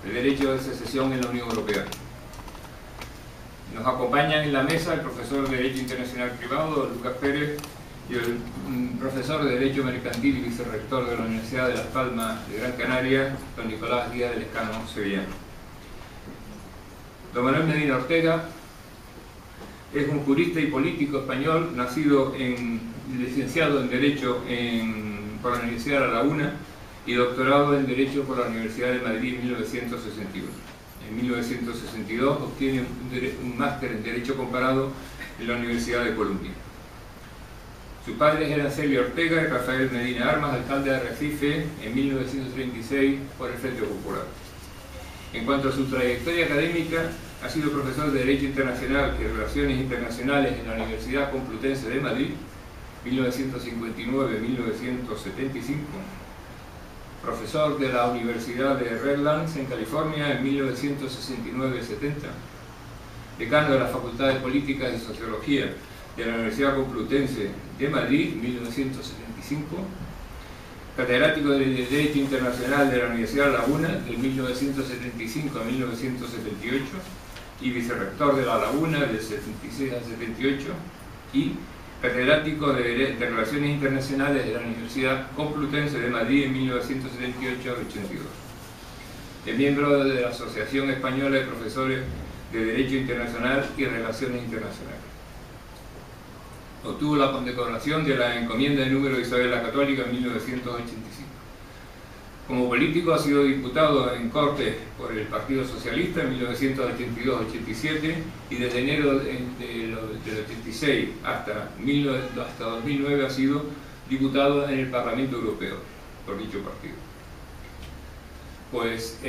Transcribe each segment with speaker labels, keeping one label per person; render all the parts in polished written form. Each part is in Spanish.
Speaker 1: el derecho de secesión en la Unión Europea. Nos acompañan en la mesa el profesor de Derecho Internacional Privado, Lucas Pérez, y el profesor de Derecho Mercantil y vicerrector de la Universidad de Las Palmas de Gran Canaria, don Nicolás Díaz del Escano, sevillano. Don Manuel Medina Ortega es un jurista y político español, licenciado en Derecho por la Universidad de La Laguna y doctorado en Derecho por la Universidad de Madrid en 1961. En 1962 obtiene un máster en Derecho Comparado en la Universidad de Columbia. Sus padres eran Celia Ortega y Rafael Medina Armas, alcalde de Arrecife en 1936 por el Frente Popular. En cuanto a su trayectoria académica, ha sido profesor de Derecho Internacional y Relaciones Internacionales en la Universidad Complutense de Madrid, 1959-1975, profesor de la Universidad de Redlands en California en 1969-70, decano de la Facultad de Políticas y Sociología de la Universidad Complutense de Madrid, 1975, catedrático de Derecho Internacional de la Universidad de La Laguna, de 1975 a 1978, y vicerrector de La Laguna, del 76 al 78, y catedrático de Relaciones Internacionales de la Universidad Complutense de Madrid en 1978 al 82. Es miembro de la Asociación Española de Profesores de Derecho Internacional y Relaciones Internacionales. Obtuvo la condecoración de la encomienda de número de Isabel la Católica en 1985. Como político ha sido diputado en Cortes por el Partido Socialista en 1982-87 y desde enero del 86 hasta 2009 ha sido diputado en el Parlamento Europeo por dicho partido. Pues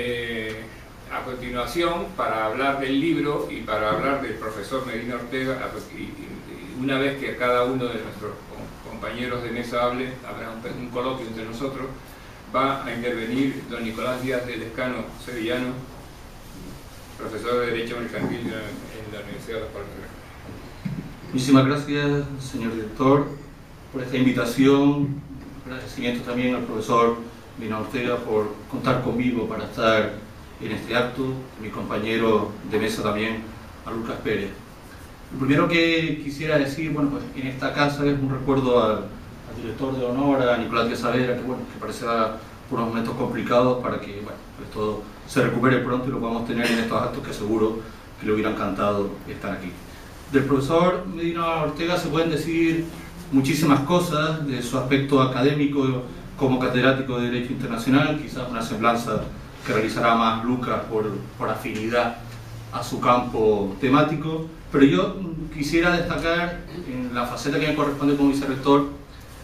Speaker 1: a continuación, para hablar del libro y para hablar del profesor Medina Ortega, una vez que cada uno de nuestros compañeros de mesa hable, habrá un coloquio entre nosotros, va a intervenir don Nicolás Díaz del Escano, sevillano, profesor de Derecho Mercantil en la Universidad de Las Palmas.
Speaker 2: Muchísimas gracias, señor director, por esta invitación. Agradecimiento también al profesor Medina Ortega por contar conmigo para estar en este acto, mi compañero de mesa también, a Lucas Pérez. Lo primero que quisiera decir, bueno, pues en esta casa es un recuerdo al director de honor, a Nicolás Díaz Saavedra, que bueno, que parecerá por unos momentos complicados para que, bueno, pues todo se recupere pronto y lo podamos tener en estos actos que seguro que le hubiera encantado estar aquí. Del profesor Medina Ortega se pueden decir muchísimas cosas, de su aspecto académico como catedrático de Derecho Internacional, quizás una semblanza que realizará más Lucas por afinidad a su campo temático, pero yo quisiera destacar en la faceta que me corresponde como vicerrector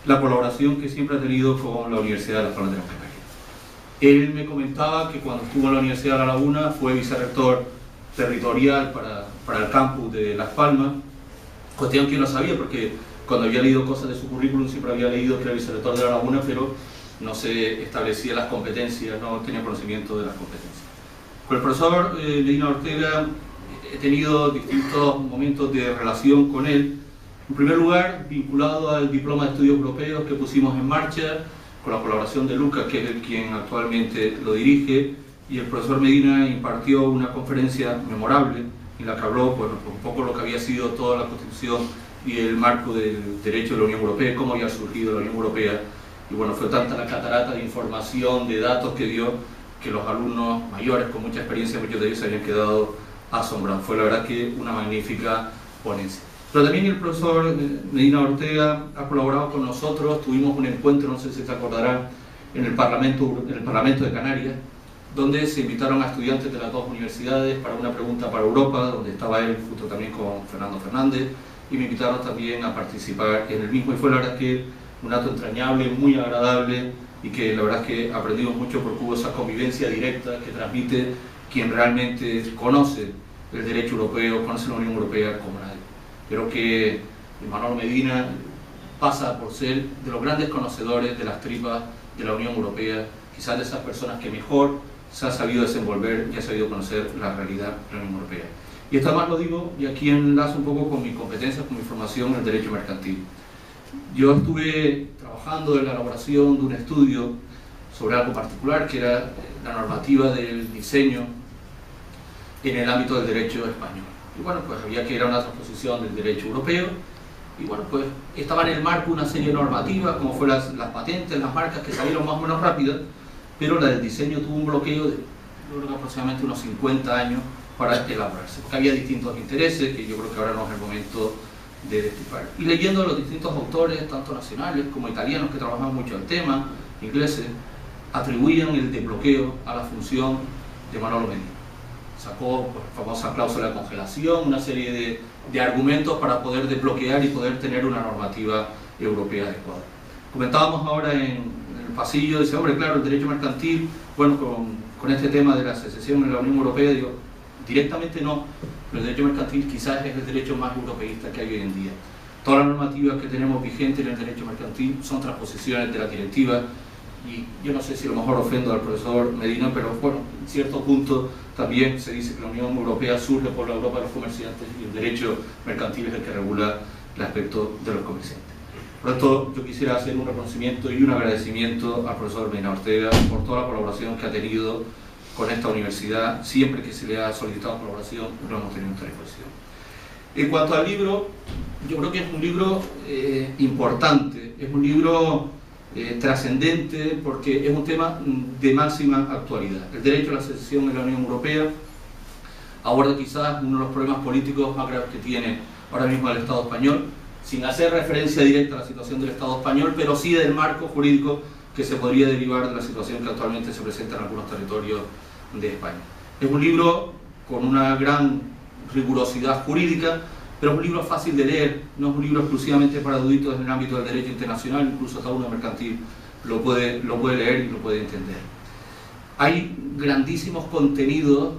Speaker 2: la colaboración que siempre ha tenido con la Universidad de Las Palmas de Gran Canaria. Él me comentaba que cuando estuvo en la Universidad de La Laguna fue vicerrector territorial para el campus de Las Palmas, cuestión que no sabía porque cuando había leído cosas de su currículum siempre había leído que era vicerrector de La Laguna, pero no se establecía las competencias, no tenía conocimiento de las competencias. Con el profesor Medina Ortega he tenido distintos momentos de relación con él. En primer lugar, vinculado al Diploma de Estudios Europeos que pusimos en marcha, con la colaboración de Lucas, que es el quien actualmente lo dirige, y el profesor Medina impartió una conferencia memorable en la que habló pues, un poco lo que había sido toda la Constitución y el marco del derecho de la Unión Europea, cómo había surgido la Unión Europea. Y bueno, fue tanta la catarata de información, de datos que dio, que los alumnos mayores, con mucha experiencia, muchos de ellos se habían quedado asombrados. Fue la verdad que una magnífica ponencia. Pero también el profesor Medina Ortega ha colaborado con nosotros, tuvimos un encuentro, no sé si se acordarán, en el Parlamento de Canarias, donde se invitaron a estudiantes de las dos universidades para una pregunta para Europa, donde estaba él junto también con Fernando Fernández, y me invitaron también a participar en el mismo, y fue la verdad que un acto entrañable, muy agradable, y que la verdad es que aprendimos mucho porque hubo esa convivencia directa que transmite quien realmente conoce el derecho europeo, conoce la Unión Europea como nadie. Creo que Manuel Medina pasa por ser de los grandes conocedores de las tripas de la Unión Europea, quizás de esas personas que mejor se ha sabido desenvolver y ha sabido conocer la realidad de la Unión Europea. Y esto además lo digo, y aquí enlazo un poco con mis competencias, con mi formación en el derecho mercantil. Yo estuve trabajando en la elaboración de un estudio sobre algo particular, que era la normativa del diseño en el ámbito del derecho español. Y bueno, pues había que ir a una transposición del derecho europeo, y bueno, pues estaba en el marco una serie de normativas, como fue las patentes, las marcas, que salieron más o menos rápidas, pero la del diseño tuvo un bloqueo de, yo creo que aproximadamente unos 50 años para elaborarse, porque había distintos intereses, que yo creo que ahora no es el momento de destripar. Y leyendo a los distintos autores, tanto nacionales como italianos, que trabajan mucho el tema, ingleses, atribuían el desbloqueo a la función de Manolo Medina. Sacó pues, la famosa cláusula de congelación, una serie de argumentos para poder desbloquear y poder tener una normativa europea adecuada. Comentábamos ahora en el pasillo, dice, hombre, claro, el derecho mercantil, bueno, con este tema de la secesión en la Unión Europea, digo, directamente no, pero el derecho mercantil quizás es el derecho más europeísta que hay hoy en día. Todas las normativas que tenemos vigentes en el derecho mercantil son transposiciones de la directiva, y yo no sé si a lo mejor ofendo al profesor Medina, pero bueno, en cierto punto también se dice que la Unión Europea surge por la Europa de los comerciantes y el derecho mercantil es el que regula el aspecto de los comerciantes. Por lo tanto, yo quisiera hacer un reconocimiento y un agradecimiento al profesor Medina Ortega por toda la colaboración que ha tenido con esta universidad. Siempre que se le ha solicitado colaboración, lo hemos tenido en disposición. En cuanto al libro, yo creo que es un libro importante, es un libro trascendente porque es un tema de máxima actualidad. El derecho a la secesión en la Unión Europea aborda quizás uno de los problemas políticos más graves que tiene ahora mismo el Estado español, sin hacer referencia directa a la situación del Estado español, pero sí del marco jurídico que se podría derivar de la situación que actualmente se presenta en algunos territorios de España. Es un libro con una gran rigurosidad jurídica, pero es un libro fácil de leer, no es un libro exclusivamente para eruditos en el ámbito del derecho internacional, incluso hasta uno mercantil lo puede leer y lo puede entender. Hay grandísimos contenidos,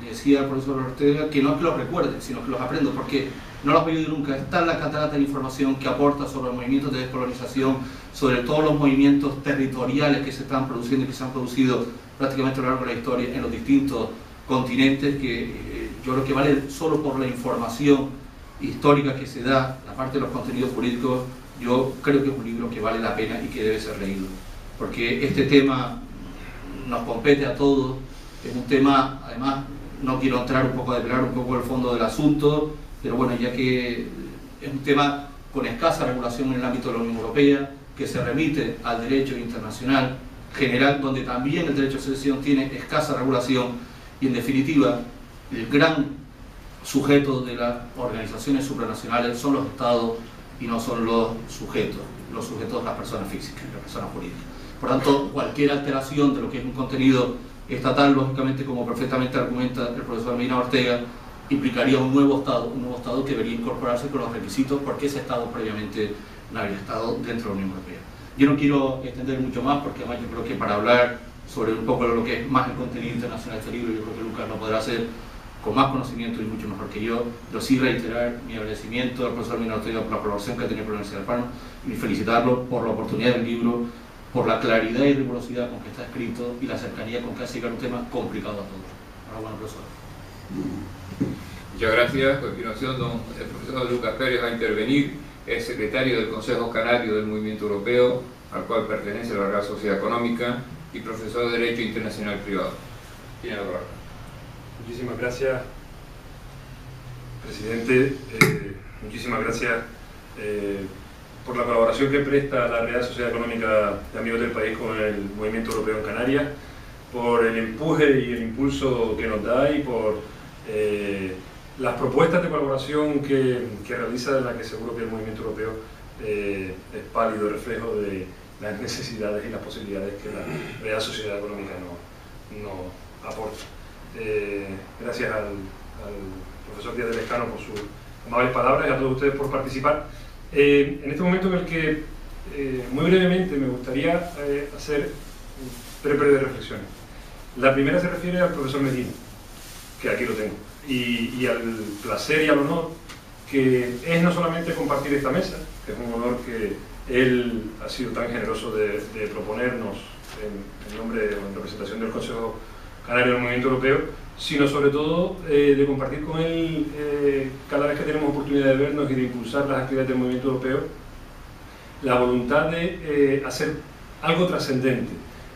Speaker 2: decía el profesor Ortega, que no es que los recuerde, sino que los aprendo, porque no los he oído nunca. Está en la catarata de información que aporta sobre los movimientos de descolonización, sobre todos los movimientos territoriales que se están produciendo y que se han producido prácticamente a lo largo de la historia en los distintos continentes, que yo creo que vale solo por la información histórica que se da, la parte de los contenidos jurídicos. Yo creo que es un libro que vale la pena y que debe ser leído, porque este tema nos compete a todos, es un tema, además, no quiero entrar un poco a desvelar un poco el fondo del asunto, pero bueno, ya que es un tema con escasa regulación en el ámbito de la Unión Europea, que se remite al derecho internacional general, donde también el derecho de secesión tiene escasa regulación, y en definitiva, el gran sujetos de las organizaciones supranacionales son los estados y no son los sujetos las personas físicas, las personas jurídicas. Por tanto, cualquier alteración de lo que es un contenido estatal, lógicamente, como perfectamente argumenta el profesor Medina Ortega, implicaría un nuevo estado que debería incorporarse con los requisitos, porque ese estado previamente no había estado dentro de la Unión Europea. Yo no quiero extender mucho más, porque además yo creo que para hablar sobre un poco lo que es más el contenido internacional de este libro, yo creo que Lucas lo podrá hacer con más conocimiento y mucho mejor que yo, pero sí reiterar mi agradecimiento al profesor Medina Ortega por la colaboración que ha tenido con la Universidad de Palma y felicitarlo por la oportunidad del libro, por la claridad y rigurosidad con que está escrito y la cercanía con que hace llegar un tema complicado a todos. Enhorabuena, profesor.
Speaker 1: Muchas gracias. A continuación, el profesor Lucas Pérez va a intervenir, es secretario del Consejo Canario del Movimiento Europeo, al cual pertenece la Real Sociedad Económica, y profesor de Derecho Internacional Privado. Tiene la palabra.
Speaker 3: Muchísimas gracias, presidente. Muchísimas gracias por la colaboración que presta la Real Sociedad Económica de Amigos del País con el Movimiento Europeo en Canarias, por el empuje y el impulso que nos da y por las propuestas de colaboración que realiza, en la que seguro que el Movimiento Europeo es pálido reflejo de las necesidades y las posibilidades que la Real Sociedad Económica nos aporta. Gracias al profesor Díaz del Escano por sus amables palabras y a todos ustedes por participar. En este momento en el que muy brevemente me gustaría hacer tres breves reflexiones. La primera se refiere al profesor Medina, que aquí lo tengo, y al placer y al honor que es no solamente compartir esta mesa, que es un honor que él ha sido tan generoso de proponernos en nombre o en representación del Consejo Canario del Movimiento Europeo, sino sobre todo de compartir con él, cada vez que tenemos oportunidad de vernos y de impulsar las actividades del Movimiento Europeo, la voluntad de hacer algo trascendente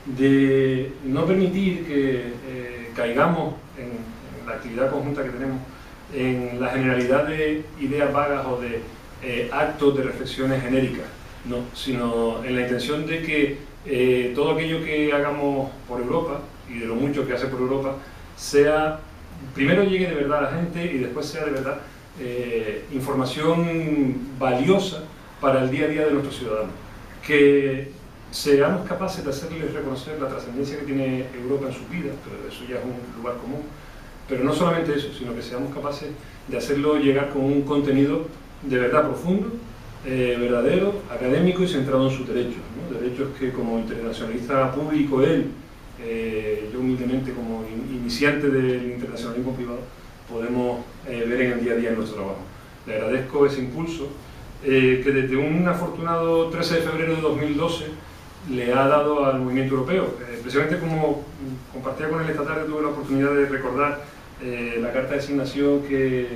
Speaker 3: de no permitir que caigamos en la actividad conjunta que tenemos en la generalidad de ideas vagas o de actos de reflexiones genéricas, no, sino en la intención de que todo aquello que hagamos por Europa y de lo mucho que hace por Europa sea, primero llegue de verdad a la gente y después sea de verdad información valiosa para el día a día de nuestros ciudadanos, que seamos capaces de hacerles reconocer la trascendencia que tiene Europa en sus vidas, pero eso ya es un lugar común, pero no solamente eso, sino que seamos capaces de hacerlo llegar con un contenido de verdad profundo, verdadero, académico y centrado en sus derechos, ¿no? Derechos que como internacionalista público él, yo humildemente como iniciante del internacionalismo privado, podemos ver en el día a día en nuestro trabajo. Le agradezco ese impulso que desde un afortunado 13 de febrero de 2012 le ha dado al movimiento europeo. Precisamente como compartía con él esta tarde, tuve la oportunidad de recordar la carta de asignación que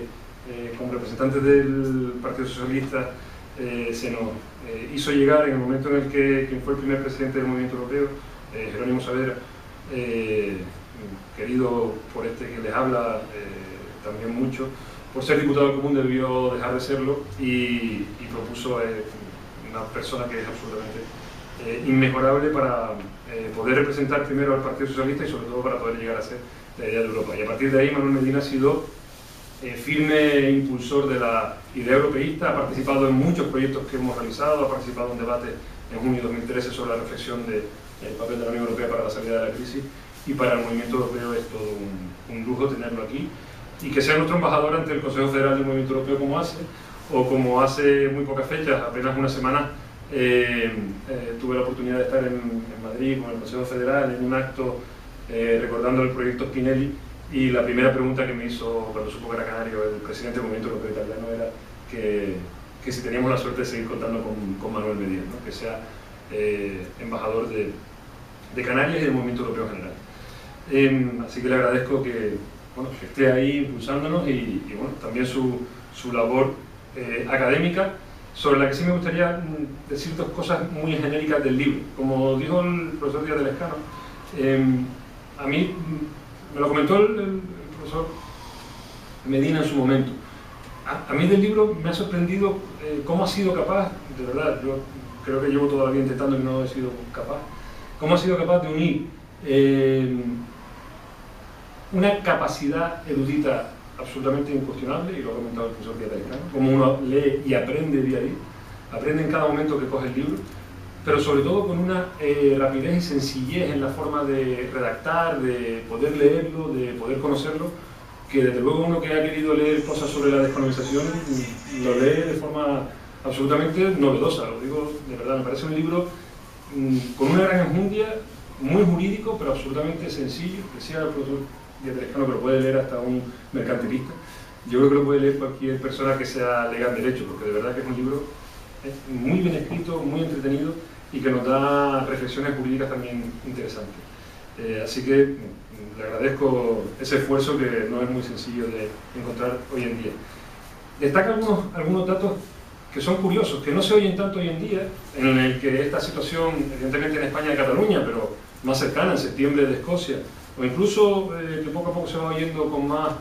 Speaker 3: como representantes del Partido Socialista se nos hizo llegar en el momento en el que quien fue el primer presidente del movimiento europeo, Jerónimo Saavedra, querido por este que les habla también mucho, por ser diputado del común debió dejar de serlo y propuso una persona que es absolutamente inmejorable para poder representar primero al Partido Socialista y sobre todo para poder llegar a ser la idea de Europa. Y a partir de ahí Manuel Medina ha sido firme impulsor de la idea europeísta, ha participado en muchos proyectos que hemos realizado, ha participado en un debate en junio de 2013 sobre la reflexión del papel de la Unión Europea para la salida de la crisis, y para el movimiento europeo es todo un lujo tenerlo aquí y que sea nuestro embajador ante el Consejo Federal del Movimiento Europeo como hace, o como hace muy pocas fechas, apenas una semana, tuve la oportunidad de estar en Madrid con el Consejo Federal en un acto recordando el proyecto Spinelli, y la primera pregunta que me hizo cuando supo que era canario el presidente del Movimiento Europeo Italiano era que si teníamos la suerte de seguir contando con Manuel Medina, ¿no? Que sea embajador de Canarias y del Movimiento Europeo en general. Así que le agradezco que esté ahí impulsándonos y bueno, también su labor académica, sobre la que sí me gustaría decir dos cosas muy genéricas del libro. Como dijo el profesor Díaz de Lescano, a mí me lo comentó el profesor Medina en su momento. A mí del libro me ha sorprendido cómo ha sido capaz, de verdad, yo creo que llevo toda la vida intentando y no he sido capaz, cómo ha sido capaz de unir una capacidad erudita absolutamente incuestionable, y lo ha comentado el profesor Díaz de Lescano, como uno lee y aprende día a día, aprende en cada momento que coge el libro, pero sobre todo con una rapidez y sencillez en la forma de redactar, de poder leerlo, de poder conocerlo, que desde luego uno que ha querido leer cosas sobre la descolonización lo lee de forma absolutamente novedosa, lo digo de verdad. Me parece un libro con una gran enjundia, muy jurídico, pero absolutamente sencillo. Decía el profesor Díaz de Lescano que lo puede leer hasta un mercantilista. Yo creo que lo puede leer cualquier persona que sea legal en derecho, porque de verdad que es un libro muy bien escrito, muy entretenido y que nos da reflexiones jurídicas también interesantes. Así que le agradezco ese esfuerzo que no es muy sencillo de encontrar hoy en día. Destaca algunos datos que son curiosos, que no se oyen tanto hoy en día, en el que esta situación, evidentemente en España y Cataluña, pero más cercana, en septiembre de Escocia, o incluso que poco a poco se va oyendo con más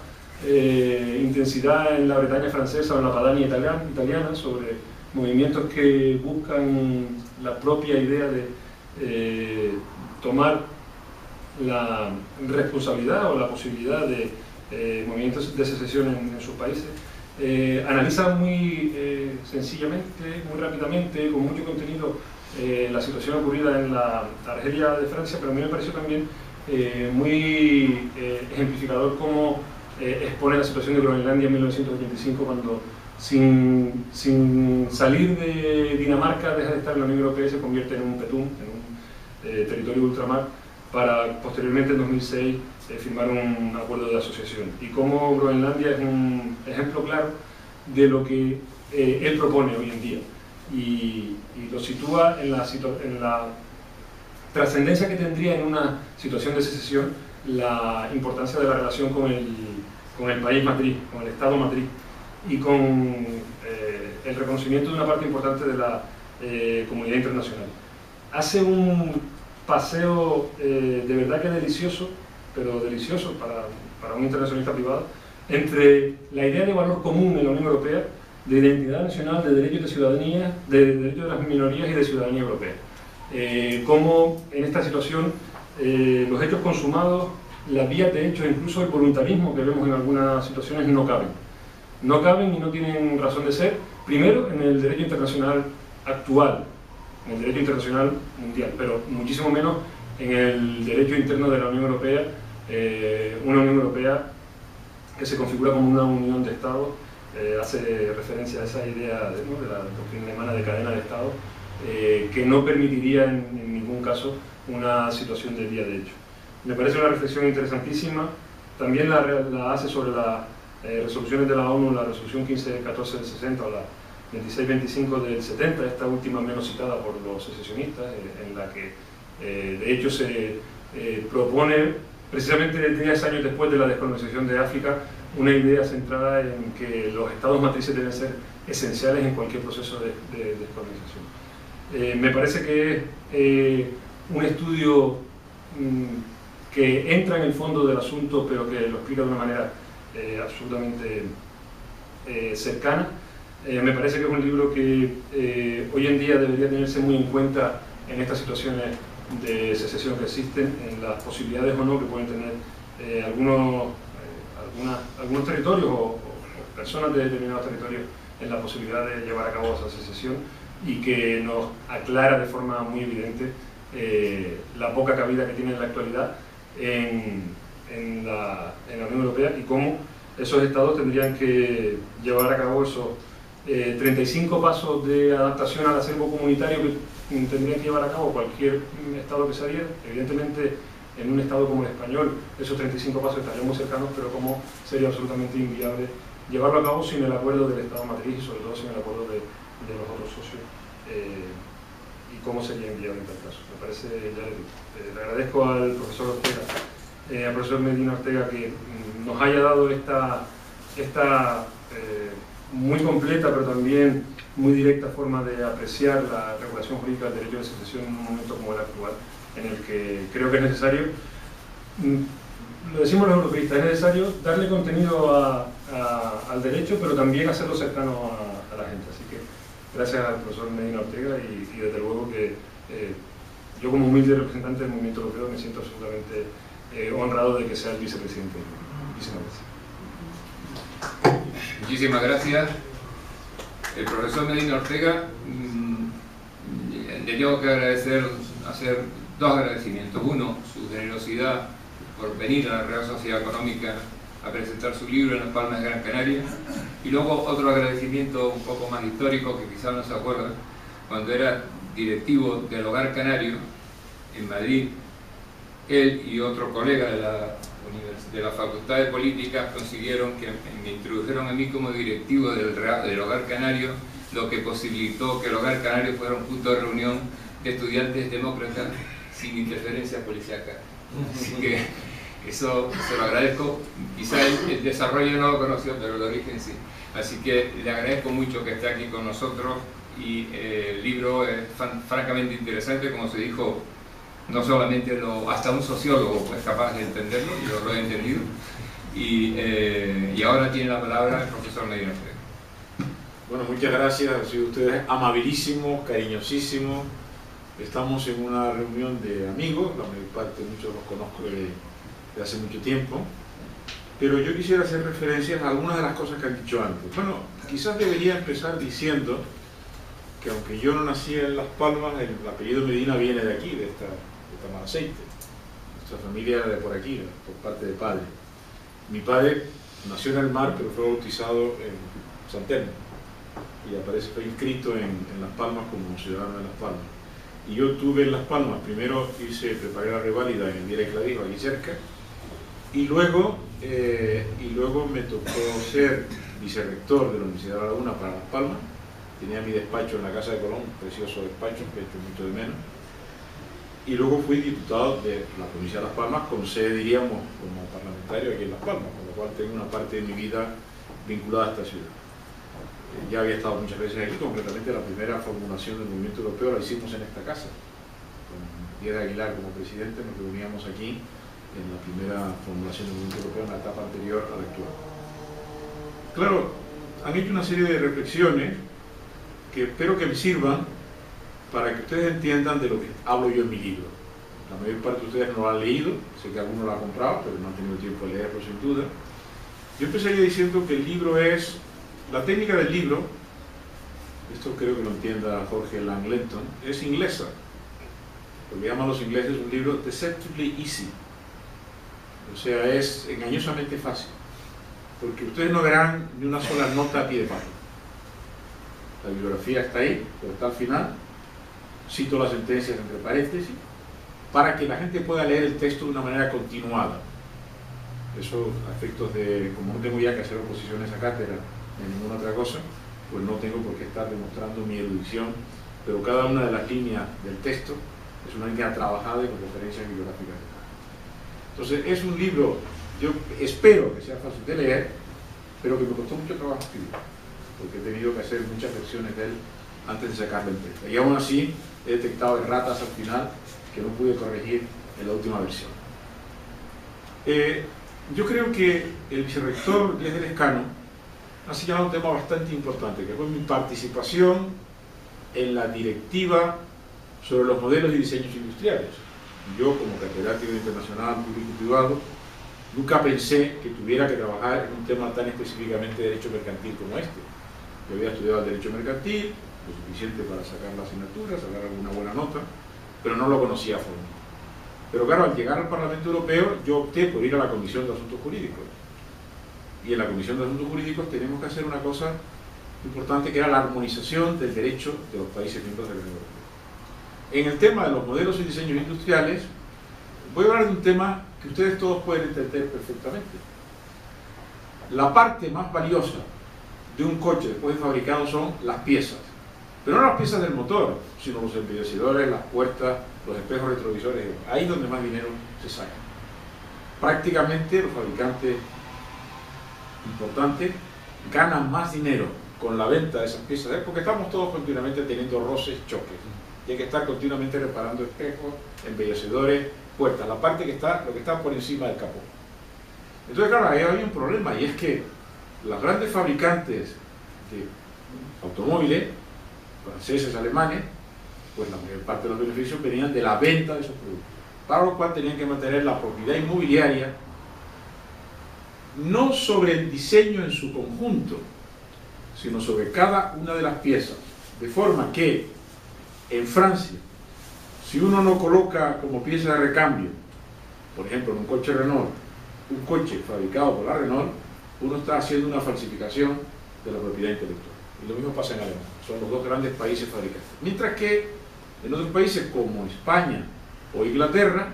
Speaker 3: intensidad en la Bretaña francesa o en la Padania italiana, sobre movimientos que buscan la propia idea de tomar la responsabilidad o la posibilidad de movimientos de secesión en sus países. Analiza muy sencillamente, muy rápidamente, con mucho contenido, la situación ocurrida en la Argelia de Francia, pero a mí me pareció también muy ejemplificador cómo expone la situación de Groenlandia en 1985, cuando sin salir de Dinamarca deja de estar en la Unión Europea y se convierte en un petún, en un territorio de ultramar, para posteriormente en 2006 firmar un acuerdo de asociación. Y cómo Groenlandia es un ejemplo claro de lo que él propone hoy en día, y lo sitúa en la trascendencia que tendría en una situación de secesión la importancia de la relación con el país matriz, con el Estado matriz, y con el reconocimiento de una parte importante de la comunidad internacional. Hace un paseo de verdad que delicioso, pero delicioso para un internacionalista privado, entre la idea de valor común en la Unión Europea, de identidad nacional, de derechos de ciudadanía, de derechos de las minorías y de ciudadanía europea. Cómo en esta situación los hechos consumados, las vías de hecho, incluso el voluntarismo que vemos en algunas situaciones no caben. No caben y no tienen razón de ser, primero en el derecho internacional actual, en el derecho internacional mundial, pero muchísimo menos en el derecho interno de la Unión Europea, una Unión Europea que se configura como una unión de Estados, hace referencia a esa idea de la doctrina alemana de cadena de Estados, que no permitiría en ningún caso una situación de vía de hecho. Me parece una reflexión interesantísima, también la hace sobre las resoluciones de la ONU, la resolución 1514 del 60 o la 2625 del 70, esta última menos citada por los secesionistas, en la que de hecho se propone, precisamente 10 años después de la descolonización de África, una idea centrada en que los estados matrices deben ser esenciales en cualquier proceso de descolonización. Me parece que es un estudio que entra en el fondo del asunto, pero que lo explica de una manera absolutamente cercana. Me parece que es un libro que hoy en día debería tenerse muy en cuenta en estas situaciones de secesión que existen, en las posibilidades o no que pueden tener algunos territorios o personas de determinados territorios en la posibilidad de llevar a cabo esa secesión, y que nos aclara de forma muy evidente la poca cabida que tiene en la actualidad en la Unión Europea, y cómo esos estados tendrían que llevar a cabo esos 35 pasos de adaptación al acervo comunitario que tendrían que llevar a cabo cualquier estado que saliera. Evidentemente, en un estado como el español, esos 35 pasos estarían muy cercanos, pero como sería absolutamente inviable llevarlo a cabo sin el acuerdo del estado matriz y sobre todo sin el acuerdo de los otros socios, y cómo sería inviable en tal caso. Me parece, le agradezco al profesor Ortega, al profesor Medina Ortega, que nos haya dado esta muy completa pero también muy directa forma de apreciar la regulación jurídica del derecho de secesión en un momento como el actual, en el que creo que es necesario, lo decimos los europeístas, es necesario darle contenido al derecho, pero también hacerlo cercano a la gente. Así que gracias al profesor Medina Ortega, y desde luego que yo, como humilde representante del movimiento europeo, me siento absolutamente honrado de que sea el vicepresidente. Muchísimas gracias.
Speaker 1: Muchísimas gracias. El profesor Medina Ortega, le tengo que hacer dos agradecimientos. Uno, su generosidad por venir a la Real Sociedad Económica a presentar su libro en Las Palmas de Gran Canaria, y luego otro agradecimiento un poco más histórico, que quizás no se acuerdan, cuando era directivo del Hogar Canario en Madrid, él y otro colega de la Facultad de Políticas consiguieron que me introdujeron a mí como directivo del Hogar Canario, lo que posibilitó que el Hogar Canario fuera un punto de reunión de estudiantes demócratas sin interferencia policíaca. Así que eso lo agradezco. Quizá el desarrollo no lo conoció, pero el origen sí. Así que le agradezco mucho que esté aquí con nosotros, y el libro es francamente interesante, como se dijo. No solamente hasta un sociólogo es capaz de entenderlo, yo lo he entendido, y ahora tiene la palabra el profesor Medina Ortega.
Speaker 4: Bueno, muchas gracias, han sido ustedes amabilísimos, cariñosísimos. Estamos en una reunión de amigos, la mayor parte, muchos los conozco de hace mucho tiempo, pero yo quisiera hacer referencias a algunas de las cosas que han dicho antes. Bueno, quizás debería empezar diciendo que aunque yo no nací en Las Palmas, el apellido Medina viene de aquí, de Tamaraceite. Nuestra familia era de por aquí, por parte de padre. Mi padre nació en el mar, pero fue bautizado en San Telmo, y fue inscrito en Las Palmas como ciudadano de Las Palmas. Y yo tuve en Las Palmas, primero preparé la reválida en el Viera y Clavijo, aquí cerca, y luego me tocó ser vicerrector de la Universidad de La Laguna para Las Palmas. Tenía mi despacho en la Casa de Colón, un precioso despacho que he hecho mucho de menos. Y luego fui diputado de la provincia de Las Palmas, con sede, diríamos, como parlamentario aquí en Las Palmas, con lo cual tengo una parte de mi vida vinculada a esta ciudad. Ya había estado muchas veces aquí, concretamente la primera formulación del movimiento europeo la hicimos en esta casa, con Pierre Aguilar como presidente, nos reuníamos aquí en la primera formulación del movimiento europeo, en la etapa anterior a la actual. Claro, han hecho una serie de reflexiones que espero que me sirvan para que ustedes entiendan de lo que hablo yo en mi libro. La mayor parte de ustedes no lo han leído, sé que algunos lo han comprado, pero no han tenido tiempo de leerlo sin duda. Yo empezaría diciendo que el libro es, la técnica del libro, esto creo que lo entienda Jorge Langletton, es inglesa. Lo que llaman los ingleses un libro deceptively easy. O sea, es engañosamente fácil. Porque ustedes no verán ni una sola nota a pie de página. La bibliografía está ahí, pero está al final. Cito las sentencias entre paréntesis, para que la gente pueda leer el texto de una manera continuada. Eso, a efectos de, como no tengo ya que hacer oposiciones a cátedra ni ninguna otra cosa, pues no tengo por qué estar demostrando mi erudición, pero cada una de las líneas del texto es una línea trabajada y con referencias bibliográficas. Entonces, es un libro, yo espero que sea fácil de leer, pero que me costó mucho trabajo escribir, porque he tenido que hacer muchas versiones de él antes de sacarlo en imprenta. Y aún así, he detectado erratas al final que no pude corregir en la última versión. Yo creo que el vicerrector Díaz del Escano ha señalado un tema bastante importante, que fue mi participación en la directiva sobre los modelos y diseños industriales. Yo, como catedrático internacional, público y privado, nunca pensé que tuviera que trabajar en un tema tan específicamente de derecho mercantil como este. Yo había estudiado el derecho mercantil, lo suficiente para sacar la asignatura, sacar alguna buena nota, pero no lo conocía a fondo. Pero claro, al llegar al Parlamento Europeo, yo opté por ir a la Comisión de Asuntos Jurídicos. Y en la Comisión de Asuntos Jurídicos tenemos que hacer una cosa importante, que era la armonización del derecho de los países miembros de la Unión Europea. En el tema de los modelos y diseños industriales, voy a hablar de un tema que ustedes todos pueden entender perfectamente. La parte más valiosa de un coche después de fabricado son las piezas. Pero no las piezas del motor, sino los embellecedores, las puertas, los espejos retrovisores. Ahí es donde más dinero se saca. Prácticamente los fabricantes importantes ganan más dinero con la venta de esas piezas, porque estamos todos continuamente teniendo roces, choques. Y hay que estar continuamente reparando espejos, embellecedores, puertas, la parte que está, lo que está por encima del capó. Entonces, claro, ahí había un problema, y es que los grandes fabricantes de automóviles, franceses, alemanes, pues la mayor parte de los beneficios venían de la venta de esos productos, para lo cual tenían que mantener la propiedad inmobiliaria no sobre el diseño en su conjunto, sino sobre cada una de las piezas, de forma que en Francia, si uno no coloca como pieza de recambio, por ejemplo en un coche Renault, un coche fabricado por la Renault, uno está haciendo una falsificación de la propiedad intelectual. Y lo mismo pasa en Alemania, son los dos grandes países fabricantes. Mientras que en otros países como España o Inglaterra,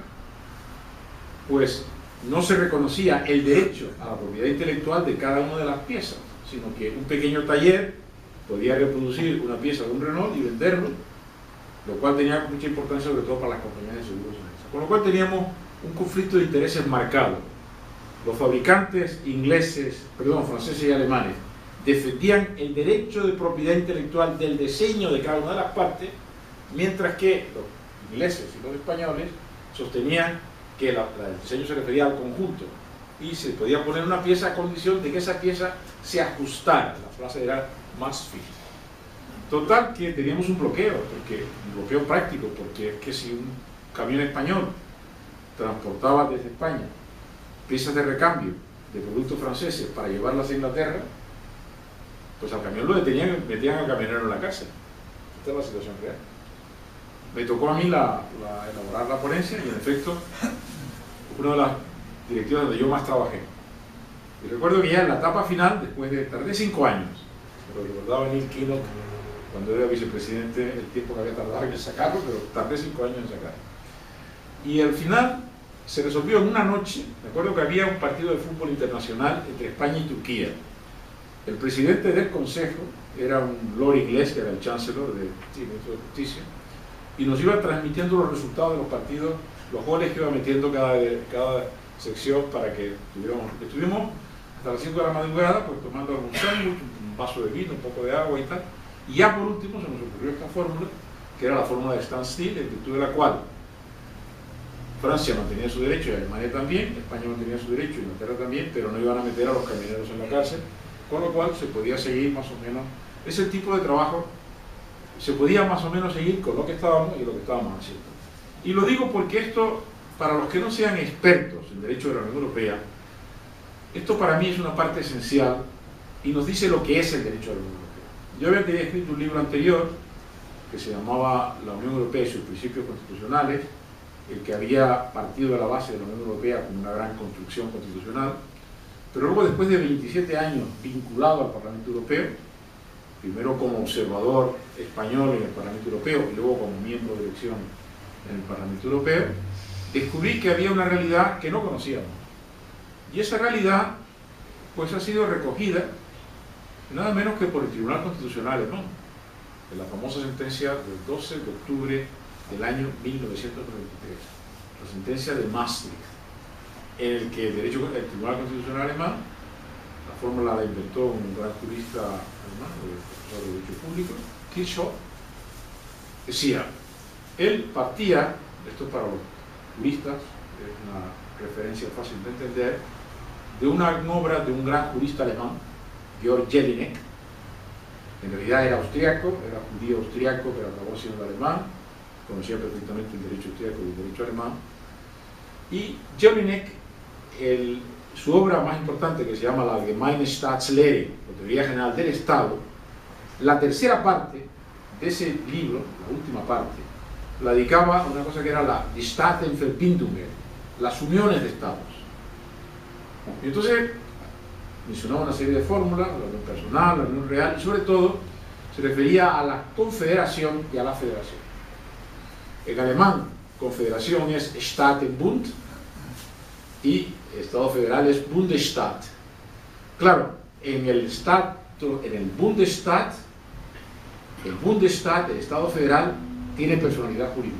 Speaker 4: pues no se reconocía el derecho a la propiedad intelectual de cada una de las piezas, sino que un pequeño taller podía reproducir una pieza de un Renault y venderlo, lo cual tenía mucha importancia sobre todo para las compañías de seguros. Con lo cual teníamos un conflicto de intereses marcado. Los fabricantes franceses y alemanes defendían el derecho de propiedad intelectual del diseño de cada una de las partes, mientras que los ingleses y los españoles sostenían que el diseño se refería al conjunto y se podía poner una pieza a condición de que esa pieza se ajustara. La frase era must fit. Total, que teníamos un bloqueo práctico, porque es que si un camión español transportaba desde España piezas de recambio de productos franceses para llevarlas a Inglaterra, pues al camión lo detenían y metían al camionero en la cárcel. Esta es la situación real. Me tocó a mí elaborar la ponencia y en efecto una de las directivas donde yo más trabajé. Y recuerdo que ya en la etapa final, tardé 5 años, pero recordaba Neil Kinnock cuando era vicepresidente el tiempo que había tardado en sacarlo, pero tardé 5 años en sacarlo. Y al final se resolvió en una noche. Me acuerdo que había un partido de fútbol internacional entre España y Turquía. El presidente del consejo era un lord inglés, que era el chancellor del Ministro de Justicia, y nos iba transmitiendo los resultados de los partidos, los goles que iba metiendo cada sección para que estuvimos hasta las 5 de la madrugada, pues tomando algún sándwich, un vaso de vino, un poco de agua y tal. Y ya por último se nos ocurrió esta fórmula, que era la fórmula de standstill, en virtud de la cual Francia mantenía su derecho y Alemania también, España mantenía su derecho y Inglaterra también, pero no iban a meter a los camioneros en la cárcel, con lo cual se podía seguir más o menos, ese tipo de trabajo se podía más o menos seguir con lo que estábamos y lo que estábamos haciendo. Y lo digo porque esto, para los que no sean expertos en derecho de la Unión Europea, esto para mí es una parte esencial y nos dice lo que es el derecho de la Unión Europea. Yo había escrito un libro anterior que se llamaba La Unión Europea y sus principios constitucionales, el que había partido de la base de la Unión Europea como una gran construcción constitucional, pero luego, después de 27 años vinculado al Parlamento Europeo, primero como observador español en el Parlamento Europeo y luego como miembro de elección en el Parlamento Europeo, descubrí que había una realidad que no conocíamos. Y esa realidad pues ha sido recogida nada menos que por el Tribunal Constitucional alemán, en la famosa sentencia del 12 de octubre del año 1993, la sentencia de Maastricht, en el que el Tribunal Constitucional alemán, la fórmula la inventó un gran jurista alemán, profesor de Derecho Público, Kirchhoff, decía, él partía, esto es para los juristas, es una referencia fácil de entender, de una obra de un gran jurista alemán, Georg Jelinek. En realidad era austriaco, era judío austriaco, pero acabó siendo alemán, conocía perfectamente el derecho austriaco y el derecho alemán. Y Jelinek, su obra más importante, que se llama la Allgemeine Staatslehre, la teoría general del Estado, la tercera parte de ese libro, la última parte, la dedicaba a una cosa que era la Die Staatenverbindungen, las uniones de Estados. Y entonces mencionaba una serie de fórmulas, la unión personal, la unión real, y sobre todo se refería a la confederación y a la federación. En alemán, confederación es Staatenbund y Estado federal es Bundesstaat. Claro, en el Bundesstaat, el Estado federal, tiene personalidad jurídica.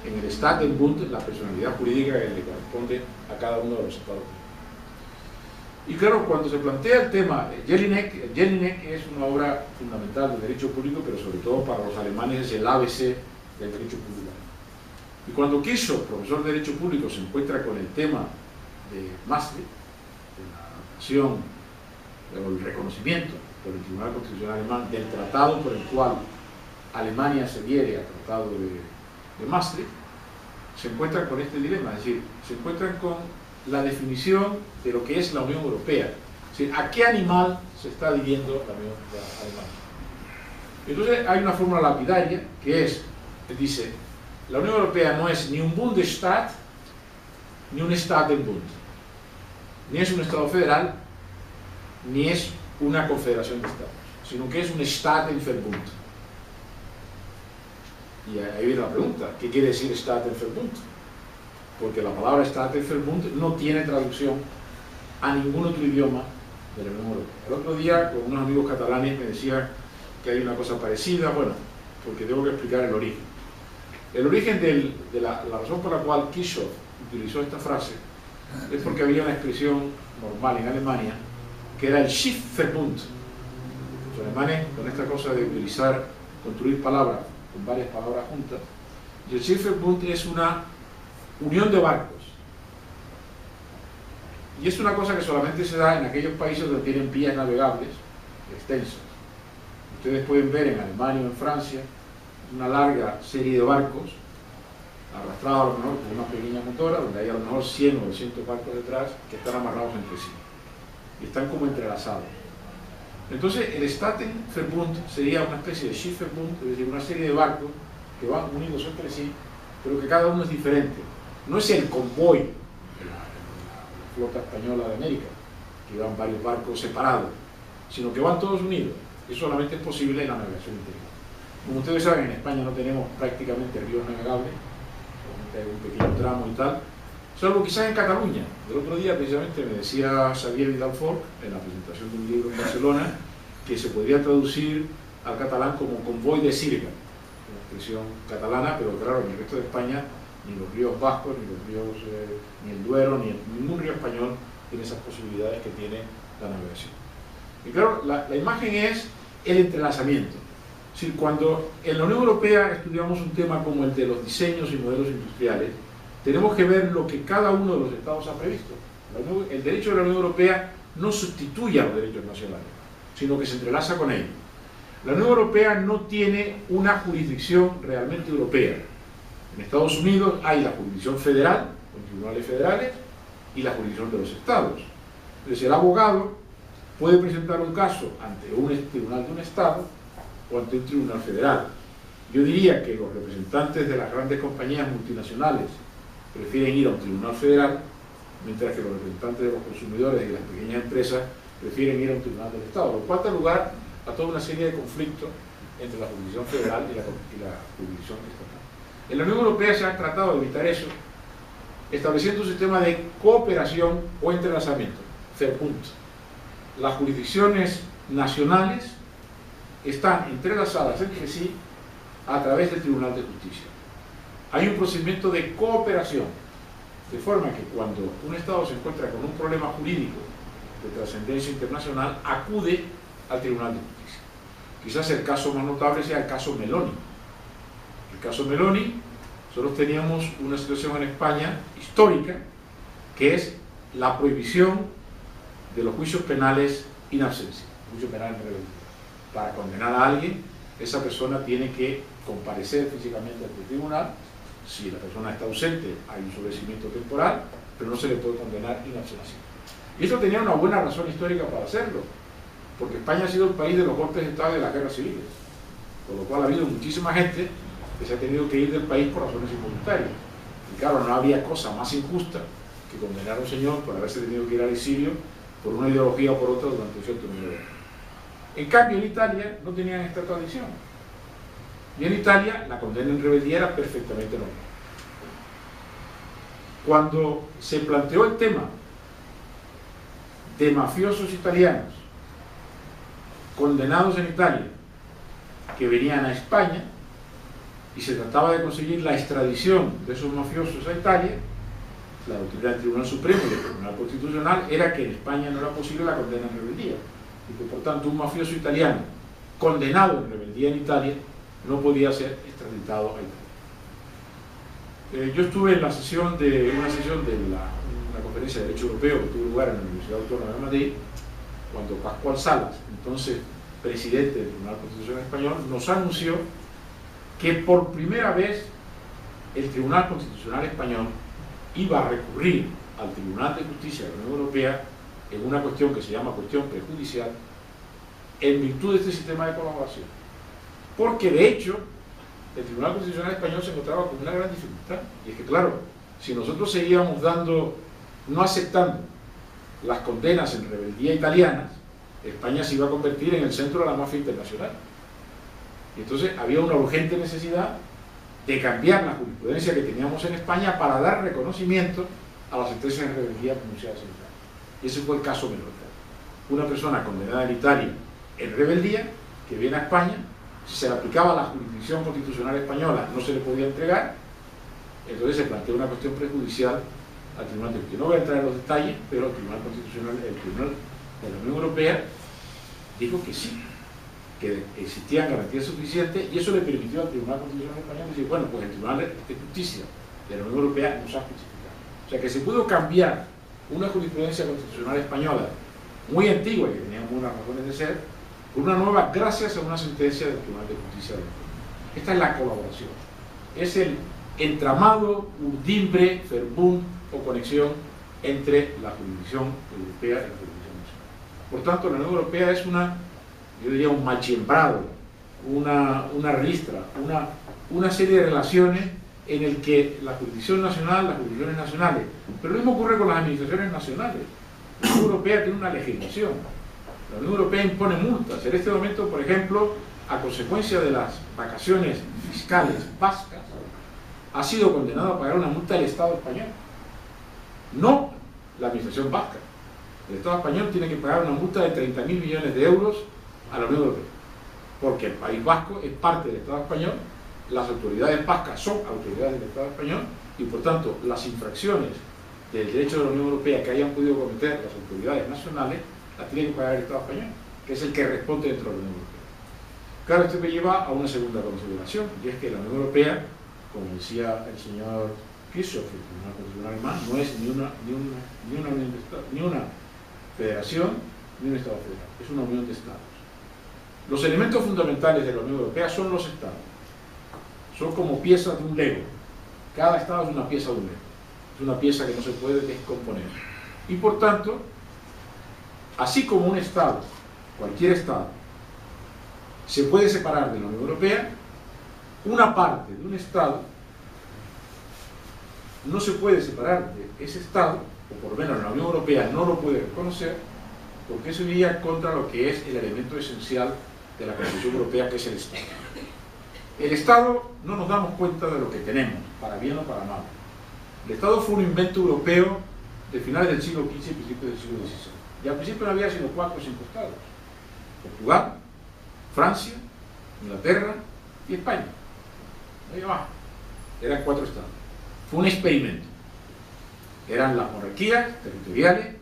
Speaker 4: En el Staatenbund, la personalidad jurídica que le corresponde a cada uno de los Estados Unidos. Y claro, cuando se plantea el tema, Jelinek es una obra fundamental del derecho público, pero sobre todo para los alemanes es el ABC del derecho público. Y cuando Kirchhoff, profesor de derecho público, se encuentra con el tema de Maastricht, de la adaptación o el reconocimiento por el Tribunal Constitucional alemán del tratado por el cual Alemania se adhiere al tratado de Maastricht, se encuentran con este dilema, es decir, se encuentran con la definición de lo que es la Unión Europea, es decir, a qué animal se está adhiriendo la Unión Alemana. Entonces hay una fórmula lapidaria que dice, la Unión Europea no es ni un Bundesstaat ni un Staatenbund, ni es un Estado federal ni es una confederación de Estados, sino que es un Staatenverbund. Y ahí viene la pregunta, ¿qué quiere decir Staatenverbund? Porque la palabra Staatenverbund no tiene traducción a ningún otro idioma de la Unión Europea. El otro día, con unos amigos catalanes, me decían que hay una cosa parecida, bueno, porque tengo que explicar el origen. El origen de la razón por la cual Kirchhoff utilizó esta frase es porque había una expresión normal en Alemania que era el Schiffverbund. Los alemanes, con esta cosa de construir palabras con varias palabras juntas, y el Schiffverbund es una unión de barcos. Y es una cosa que solamente se da en aquellos países donde tienen vías navegables extensas. Ustedes pueden ver en Alemania o en Francia una larga serie de barcos arrastrados a lo mejor por una pequeña motora, donde hay a lo mejor 100 o 200 barcos detrás que están amarrados entre sí y están como entrelazados. Entonces el Staatenverbund sería una especie de Schiffverbund, es decir, una serie de barcos que van unidos entre sí, pero que cada uno es diferente. No es el convoy de la flota española de América, que van varios barcos separados, sino que van todos unidos. Eso solamente es posible en la navegación interior. Como ustedes saben, en España no tenemos prácticamente ríos navegables, solamente hay un pequeño tramo y tal, salvo quizás en Cataluña. El otro día precisamente me decía Xavier Vidal-Fort, en la presentación de un libro en Barcelona, que se podría traducir al catalán como convoy de sirga, una expresión catalana, pero claro, en el resto de España ni los ríos vascos, ni los ríos, ni el Duero, ningún río español tiene esas posibilidades que tiene la navegación. Y claro, la imagen es el entrelazamiento. Es decir, cuando en la Unión Europea estudiamos un tema como el de los diseños y modelos industriales, tenemos que ver lo que cada uno de los estados ha previsto. El derecho de la Unión Europea no sustituye a los derechos nacionales, sino que se entrelaza con ellos. La Unión Europea no tiene una jurisdicción realmente europea. En Estados Unidos hay la jurisdicción federal, con tribunales federales, y la jurisdicción de los estados. Entonces el abogado puede presentar un caso ante un tribunal de un estado o ante un tribunal federal. Yo diría que los representantes de las grandes compañías multinacionales prefieren ir a un tribunal federal, mientras que los representantes de los consumidores y las pequeñas empresas prefieren ir a un tribunal del estado, lo cual da lugar a toda una serie de conflictos entre la jurisdicción federal y la jurisdicción estatal. En la Unión Europea se ha tratado de evitar eso, estableciendo un sistema de cooperación o entrelazamiento. Punto. Las jurisdicciones nacionales están entrelazadas entre sí a través del Tribunal de Justicia. Hay un procedimiento de cooperación, de forma que cuando un Estado se encuentra con un problema jurídico de trascendencia internacional, acude al Tribunal de Justicia. Quizás el caso más notable sea el caso Meloni. El caso Meloni, nosotros teníamos una situación en España histórica, que es la prohibición de los juicios penales in absentia, juicio penal en rebeldía. Para condenar a alguien, esa persona tiene que comparecer físicamente ante el tribunal. Si la persona está ausente, hay un sobreseimiento temporal, pero no se le puede condenar in absentia. Y eso tenía una buena razón histórica para hacerlo, porque España ha sido el país de los golpes de Estado y de las guerras civiles, por lo cual ha habido muchísima gente que se ha tenido que ir del país por razones involuntarias. Y claro, no había cosa más injusta que condenar a un señor por haberse tenido que ir al exilio por una ideología o por otra durante un cierto número de años. En cambio, en Italia no tenían esta tradición. Y en Italia la condena en rebeldía era perfectamente normal. Cuando se planteó el tema de mafiosos italianos condenados en Italia que venían a España y se trataba de conseguir la extradición de esos mafiosos a Italia, la doctrina del Tribunal Supremo y del Tribunal Constitucional era que en España no era posible la condena en rebeldía y que por tanto un mafioso italiano condenado en rebeldía en Italia no podía ser extraditado a Italia. Yo estuve en la sesión de una conferencia de Derecho Europeo que tuvo lugar en la Universidad Autónoma de Madrid, cuando Pascual Salas, entonces presidente del Tribunal Constitucional Español, nos anunció que por primera vez el Tribunal Constitucional Español iba a recurrir al Tribunal de Justicia de la Unión Europea en una cuestión que se llama cuestión prejudicial en virtud de este sistema de colaboración. Porque de hecho el Tribunal Constitucional Español se encontraba con una gran dificultad, y es que claro, si nosotros seguíamos no aceptando las condenas en rebeldía italianas, España se iba a convertir en el centro de la mafia internacional. Y entonces había una urgente necesidad de cambiar la jurisprudencia que teníamos en España para dar reconocimiento a las sentencias de rebeldía pronunciadas en Italia. Y ese fue el caso Meloni. Una persona condenada en Italia en rebeldía, que viene a España, si se le aplicaba la jurisdicción constitucional española, no se le podía entregar, entonces se planteó una cuestión prejudicial al Tribunal de Justicia. No voy a entrar en los detalles, pero el Tribunal Constitucional, el Tribunal de la Unión Europea, dijo que sí, que existían garantías suficientes, y eso le permitió al Tribunal Constitucional Español decir, bueno, pues el Tribunal de Justicia de la Unión Europea nos ha justificado. O sea que se pudo cambiar una jurisprudencia constitucional española muy antigua, que tenía buenas razones de ser, por una nueva gracias a una sentencia del Tribunal de Justicia de la Unión Europea. Esta es la colaboración. Es el entramado, urdimbre, verbund o conexión entre la jurisdicción europea y la jurisdicción nacional. Por tanto, la Unión Europea es yo diría un machembrado, una ristra, una serie de relaciones en el que la jurisdicción nacional, las jurisdicciones nacionales, pero lo mismo ocurre con las administraciones nacionales. La Unión Europea tiene una legislación, la Unión Europea impone multas. En este momento, por ejemplo, a consecuencia de las vacaciones fiscales vascas, ha sido condenado a pagar una multa del Estado español, no la administración vasca. El Estado español tiene que pagar una multa de 30.000 millones de euros a la Unión Europea, porque el País Vasco es parte del Estado español, las autoridades vascas son autoridades del Estado español, y por tanto las infracciones del derecho de la Unión Europea que hayan podido cometer las autoridades nacionales las tiene que pagar el Estado español, que es el que responde dentro de la Unión Europea. Claro, esto me lleva a una segunda consideración, y es que la Unión Europea, como decía el señor Kirchhoff, el Tribunal Constitucional alemán, no es ni una federación ni un Estado federal, es una unión de Estados. Los elementos fundamentales de la Unión Europea son los Estados. Son como piezas de un Lego. Cada Estado es una pieza de un Lego. Es una pieza que no se puede descomponer. Y por tanto, así como un Estado, cualquier Estado, se puede separar de la Unión Europea, una parte de un Estado no se puede separar de ese Estado, o por lo menos la Unión Europea no lo puede reconocer, porque eso iría contra lo que es el elemento esencial de la Constitución Europea, que es el Estado. El Estado no nos damos cuenta de lo que tenemos, para bien o para mal. El Estado fue un invento europeo de finales del siglo XV y principios del siglo XVI. Y al principio no había sino 4 o 5 estados: Portugal, Francia, Inglaterra y España. Ahí abajo. Eran 4 estados. Fue un experimento. Eran las monarquías territoriales,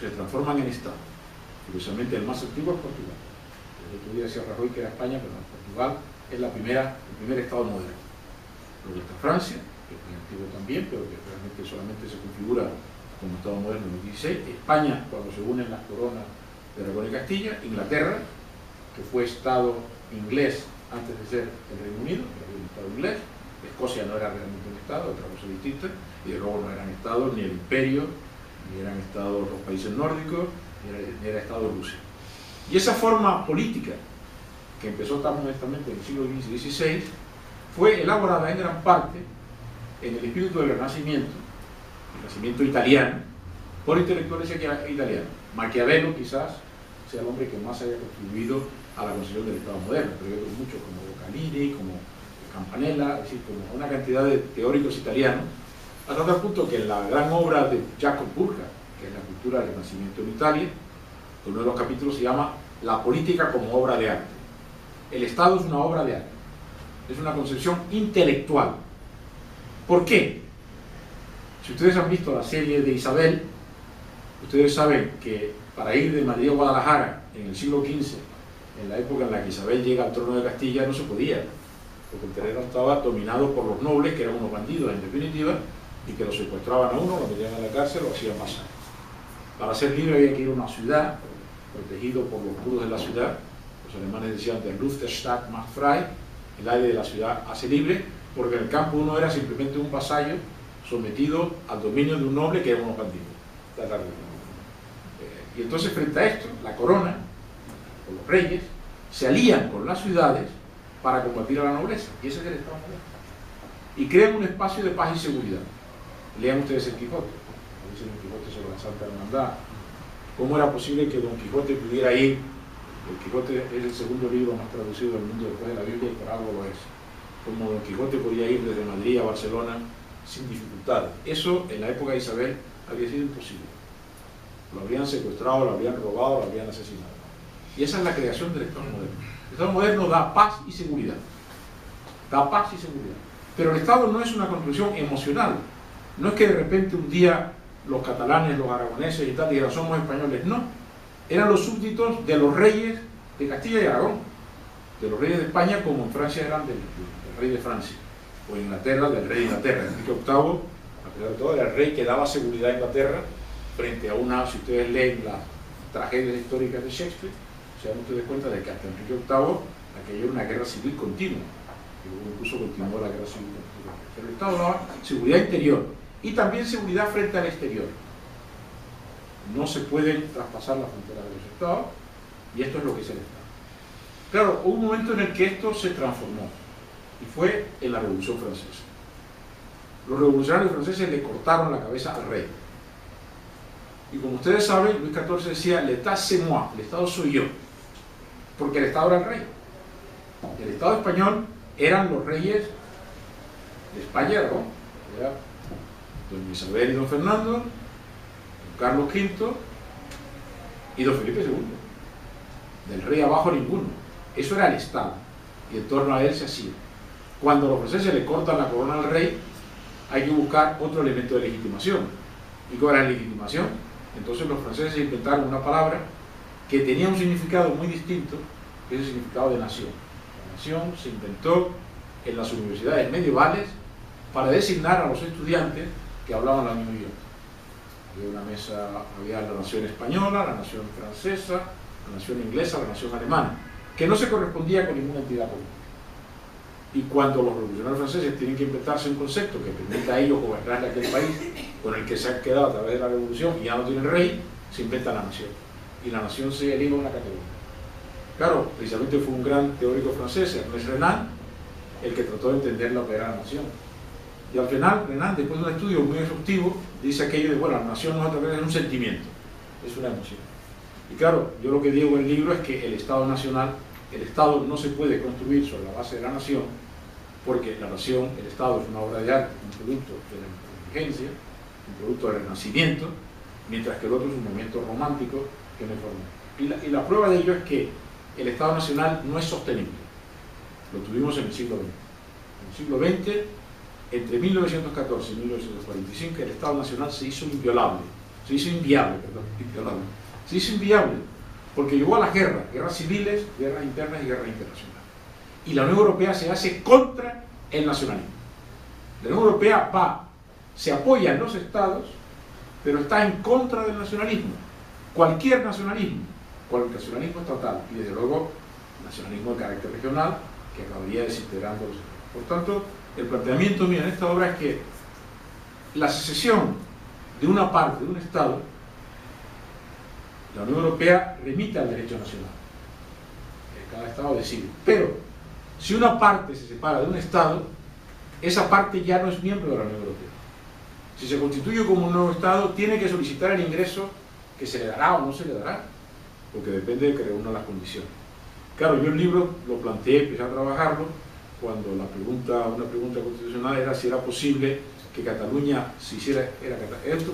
Speaker 4: se transforman en estados. Curiosamente, el más antiguo es Portugal. El otro día decía Rajoy que era España, pero no, Portugal es el primer estado moderno. Luego está Francia, que es muy antiguo también, pero que realmente solamente se configura como estado moderno en el 16. España, cuando se unen las coronas de Aragón y Castilla. Inglaterra, que fue estado inglés antes de ser el Reino Unido, que era un estado inglés. Escocia no era realmente un estado, otra cosa distinta, y de luego no eran estados ni el imperio, ni eran estados los países nórdicos, ni era estado Rusia. Y esa forma política, que empezó tan modestamente en el siglo XV y XVI, fue elaborada en gran parte en el espíritu del Renacimiento, el Renacimiento italiano, por intelectuales italianos. Maquiavelo quizás sea el hombre que más haya contribuido a la concepción del Estado moderno, pero hay otros muchos como Boccalini, como Campanella, es decir, como una cantidad de teóricos italianos, hasta tal punto que en la gran obra de Jacob Burckhardt, que es la cultura del Renacimiento en Italia, uno de los capítulos se llama La política como obra de arte. El Estado es una obra de arte, es una concepción intelectual. ¿Por qué? Si ustedes han visto la serie de Isabel, ustedes saben que para ir de Madrid a Guadalajara en el siglo XV, en la época en la que Isabel llega al trono de Castilla, no se podía, porque el terreno estaba dominado por los nobles, que eran unos bandidos en definitiva, y que lo secuestraban a uno, lo metían a la cárcel, lo hacían pasar. Para ser libre había que ir a una ciudad, protegido por los muros de la ciudad. Los alemanes decían der Luft der Stadt macht frei, el aire de la ciudad hace libre, porque en el campo uno era simplemente un vasallo sometido al dominio de un noble que eran unos bandidos. Y entonces, frente a esto, la corona, o los reyes, se alían con las ciudades para combatir a la nobleza, y ese es el Estado moderno. Y crean un espacio de paz y seguridad. Lean ustedes el Quijote, dice Don Quijote sobre la Santa Hermandad. ¿Cómo era posible que Don Quijote pudiera ir? El Quijote es el segundo libro más traducido del mundo después de la Biblia, y por algo lo es. Como Don Quijote podía ir desde Madrid a Barcelona sin dificultad. Eso en la época de Isabel había sido imposible. Lo habrían secuestrado, lo habrían robado, lo habrían asesinado. Y esa es la creación del Estado moderno. El Estado moderno da paz y seguridad. Da paz y seguridad. Pero el Estado no es una construcción emocional. No es que de repente un día los catalanes, los aragoneses y tal dijeran somos españoles. No. Eran los súbditos de los reyes de Castilla y Aragón. De los reyes de España, como en Francia eran del rey de Francia. O en Inglaterra, del rey de Inglaterra. Enrique VIII, a pesar de todo, era el rey que daba seguridad a Inglaterra frente a una, si ustedes leen las tragedias históricas de Shakespeare, se dan ustedes cuenta de que hasta Enrique VIII aquello era una guerra civil continua, y incluso continuó la guerra civil continua. Pero el Estado daba seguridad interior y también seguridad frente al exterior. No se pueden traspasar las fronteras de los Estados, y esto es lo que es el Estado. Claro, hubo un momento en el que esto se transformó, y fue en la Revolución Francesa. Los revolucionarios franceses le cortaron la cabeza al rey. Y como ustedes saben, Luis XIV decía, l'État c'est moi, el Estado soy yo, porque el Estado era el rey. El Estado español eran los reyes de España, ¿no? Era don Isabel y don Fernando, don Carlos V y don Felipe II. Del rey abajo ninguno. Eso era el Estado, y en torno a él se hacía. Cuando los franceses le cortan la corona al rey, hay que buscar otro elemento de legitimación. ¿Y cuál era la legitimación? Entonces los franceses inventaron una palabra que tenía un significado muy distinto, que es el significado de nación. La nación se inventó en las universidades medievales para designar a los estudiantes que hablaban la misma idioma. Había una mesa, había la nación española, la nación francesa, la nación inglesa, la nación alemana, que no se correspondía con ninguna entidad política. Y cuando los revolucionarios franceses tienen que inventarse un concepto que permita a ellos gobernar aquel país con el que se han quedado a través de la revolución y ya no tienen rey, se inventa la nación. Y la nación se eleva una categoría. Claro, precisamente fue un gran teórico francés, Ernest Renan, el que trató de entender lo que era la nación. Y al final, Renan, después de un estudio muy exhaustivo, dice aquello de, bueno, la nación no es otra cosa, es un sentimiento, es una emoción. Y claro, yo lo que digo en el libro es que el Estado nacional, el Estado no se puede construir sobre la base de la nación, porque la nación, el Estado es una obra de arte, un producto de la inteligencia, un producto del Renacimiento, mientras que el otro es un momento romántico que no es formal. Y la prueba de ello es que el Estado nacional no es sostenible. Lo tuvimos en el siglo XX. En el siglo XX, entre 1914 y 1945, el Estado nacional se hizo inviolable. Se hizo inviable, porque llegó a las guerras civiles, guerras internas y guerras internacionales. Y la Unión Europea se hace contra el nacionalismo. La Unión Europea se apoya en los estados, pero está en contra del nacionalismo. Cualquier nacionalismo estatal, y desde luego nacionalismo de carácter regional, que acabaría desintegrando los estados. Por tanto, el planteamiento mío en esta obra es que la secesión de una parte de un estado, la Unión Europea remite al derecho nacional. Cada estado decide. Pero, si una parte se separa de un estado, esa parte ya no es miembro de la Unión Europea. Si se constituye como un nuevo estado, tiene que solicitar el ingreso que se le dará o no se le dará, porque depende de que reúna las condiciones. Claro, yo el libro lo planteé, empecé a trabajarlo, cuando una pregunta constitucional era si era posible que Cataluña se hiciera, era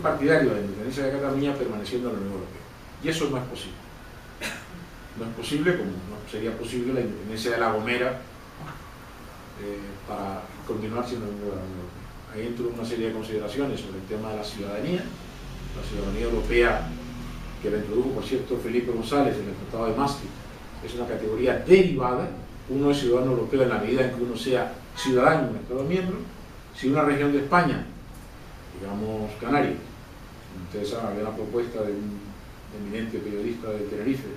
Speaker 4: partidario de la independencia de Cataluña permaneciendo en la Unión Europea. Y eso no es posible. No es posible, como no sería posible la independencia de La Gomera para continuar siendo miembro de la Unión Europea. Ahí entró una serie de consideraciones sobre el tema de la ciudadanía europea, que la introdujo, por cierto, Felipe González en el Tratado de Maastricht. Es una categoría derivada. Uno es ciudadano europeo en la medida en que uno sea ciudadano de un Estado miembro. Si una región de España, digamos Canarias, ustedes saben, había una propuesta de un eminente periodista de Tenerife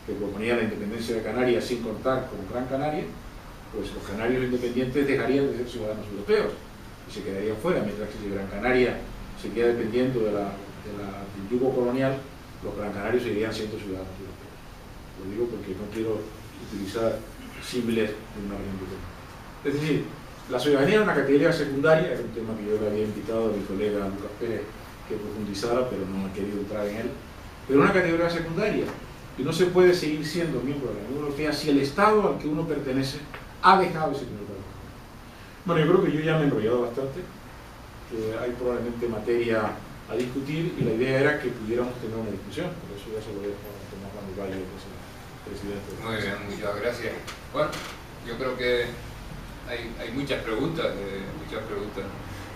Speaker 4: que proponía la independencia de Canarias sin contar con Gran Canaria, pues los canarios independientes dejarían de ser ciudadanos europeos y se quedarían fuera, mientras que si Gran Canaria seguía dependiendo del yugo colonial, los gran canarios seguirían siendo ciudadanos europeos. Lo digo porque no quiero utilizar símiles de una región diferente. Es decir, la ciudadanía es una categoría secundaria, es un tema que yo le había invitado a mi colega Lucas Pérez que profundizara, pero no he querido entrar en él. Pero una categoría secundaria, y no se puede seguir siendo miembro de la Unión Europea si el Estado al que uno pertenece ha dejado ese miembro. Bueno, yo creo que yo ya me he enrollado bastante, que hay probablemente materia a discutir, y la idea era que pudiéramos tener una discusión. Por eso ya se lo dejo a Tomás Valle, presidente.
Speaker 1: Muy bien, muchas gracias. Bueno, yo creo que hay muchas preguntas,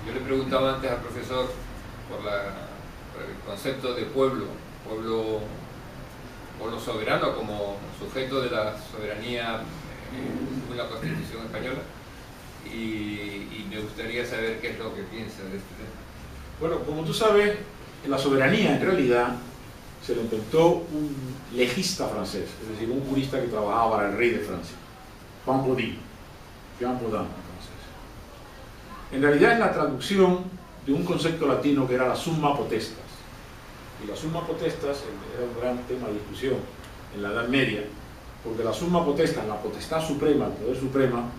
Speaker 1: Yo le preguntaba antes al profesor por el concepto de pueblo soberano como sujeto de la soberanía en la Constitución española, y me gustaría saber qué es lo que piensa de este tema.
Speaker 4: Bueno, como tú sabes, la soberanía en realidad se lo inventó un legista francés, es decir, un jurista que trabajaba para el rey de Francia, Jean Baudin en francés. En realidad es la traducción de un concepto latino que era la summa potestas. Y la summa potestas era un gran tema de discusión en la Edad Media, porque la summa potestas, la potestad suprema, el poder supremo,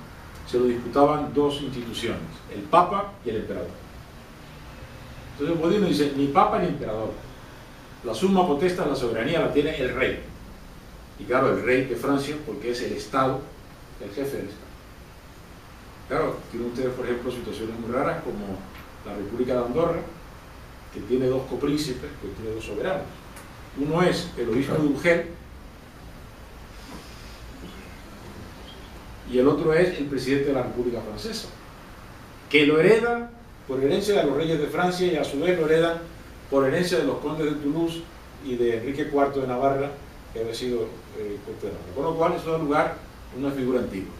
Speaker 4: se lo disputaban dos instituciones, el Papa y el Emperador. Entonces Baudin dice, ni Papa ni Emperador. La summa potestas, la soberanía, la tiene el rey. Y claro, el rey de Francia, porque es el Estado, el jefe del Estado. Claro, tienen ustedes, por ejemplo, situaciones muy raras como la República de Andorra, que tiene dos copríncipes, que tiene dos soberanos. Uno es el obispo de Urgel y el otro es el presidente de la República Francesa, que lo hereda por herencia de los reyes de Francia y a su vez lo heredan por herencia de los condes de Toulouse y de Enrique IV de Navarra, que había sido conde de Navarra. Con lo cual eso da lugar a una figura antigua.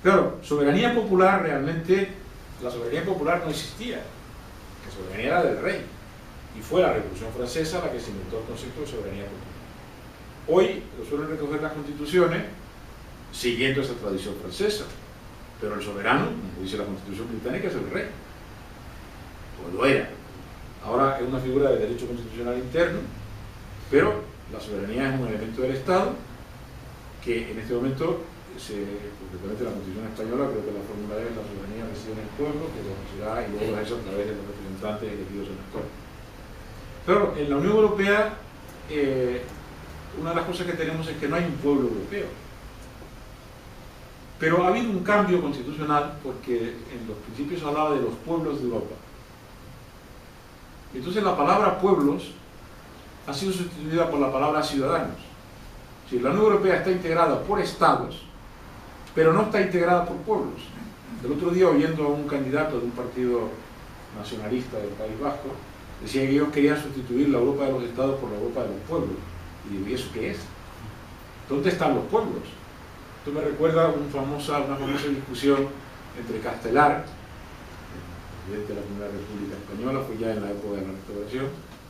Speaker 4: Claro, soberanía popular realmente la soberanía popular no existía, la soberanía era del rey, y fue la Revolución Francesa la que se inventó el concepto de soberanía popular. Hoy lo suelen recoger las constituciones siguiendo esa tradición francesa, pero el soberano, como dice la Constitución británica, es el rey, o lo era. Ahora es una figura de derecho constitucional interno, pero la soberanía es un elemento del Estado que en este momento, concretamente la Constitución española, creo que la fórmula es: la soberanía reside en el pueblo, que lo ejercerá y luego lo ejerce a través de los representantes elegidos en el pueblo. Claro, en la Unión Europea, una de las cosas que tenemos es que no hay un pueblo europeo. Pero ha habido un cambio constitucional porque en los principios se hablaba de los pueblos de Europa. Entonces la palabra pueblos ha sido sustituida por la palabra ciudadanos. Si la Unión Europea está integrada por estados, pero no está integrada por pueblos. El otro día, oyendo a un candidato de un partido nacionalista del País Vasco, decía que ellos querían sustituir la Europa de los estados por la Europa de los pueblos. Y digo, ¿y eso qué es? ¿Dónde están los pueblos? Esto me recuerda una famosa discusión entre Castelar, el presidente de la Primera República Española, fue ya en la época de la Restauración,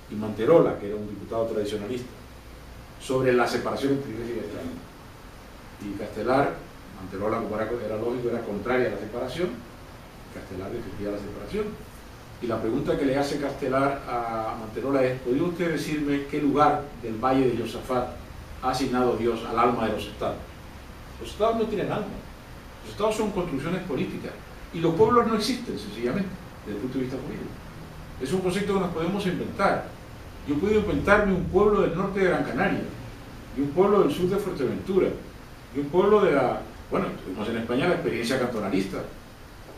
Speaker 4: y Manterola, que era un diputado tradicionalista, sobre la separación entre Iglesia y Estado. Y Castelar, Manterola, como era lógico, era contraria a la separación, Castelar defendía la separación. Y la pregunta que le hace Castelar a Manterola es: ¿podría usted decirme qué lugar del Valle de Josafat ha asignado Dios al alma de los estados? Los estados no tienen alma, los estados son construcciones políticas, y los pueblos no existen, sencillamente, desde el punto de vista político. Es un concepto que nos podemos inventar. Yo puedo inventarme un pueblo del norte de Gran Canaria, y un pueblo del sur de Fuerteventura, y un pueblo de la... Bueno, tuvimos en España la experiencia cantonalista,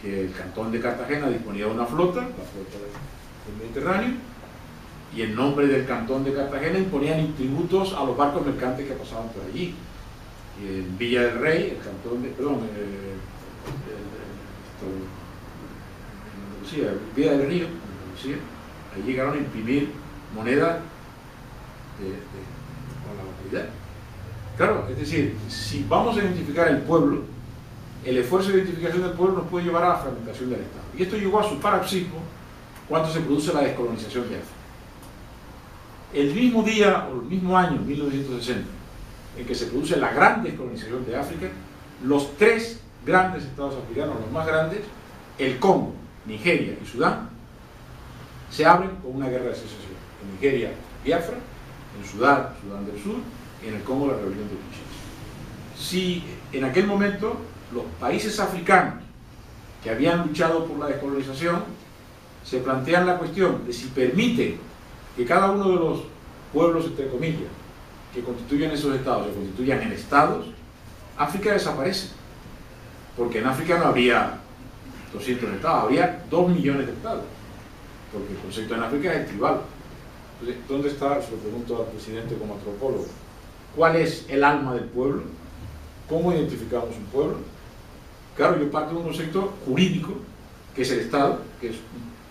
Speaker 4: que el cantón de Cartagena disponía de una flota, la flota del Mediterráneo, y en nombre del cantón de Cartagena imponían tributos a los barcos mercantes que pasaban por allí. Y en Villa del Rey, el cantón de... Perdón, Villa del Río, Andalucía, ahí llegaron a imprimir moneda con la autoridad. Claro, es decir, si vamos a identificar el pueblo, el esfuerzo de identificación del pueblo nos puede llevar a la fragmentación del Estado. Y esto llegó a su paroxismo cuando se produce la descolonización de África. El mismo día, o el mismo año, 1960, en que se produce la gran descolonización de África, los tres grandes estados africanos, los más grandes, el Congo, Nigeria y Sudán, se abren con una guerra de secesión. En Nigeria, Biafra; en Sudán, Sudán del Sur; y en el Congo, la rebelión de Kinshasa. Si en aquel momento los países africanos que habían luchado por la descolonización se plantean la cuestión de si permiten que cada uno de los pueblos, entre comillas, que constituyen esos estados, se constituyan en estados, África desaparece. Porque en África no habría 200 estados, habría 2 millones de estados. Porque el concepto en África es tribal. Entonces, ¿dónde está? Se lo pregunto al presidente como antropólogo. ¿Cuál es el alma del pueblo? ¿Cómo identificamos un pueblo? Claro, yo parto de un concepto jurídico, que es el Estado, que es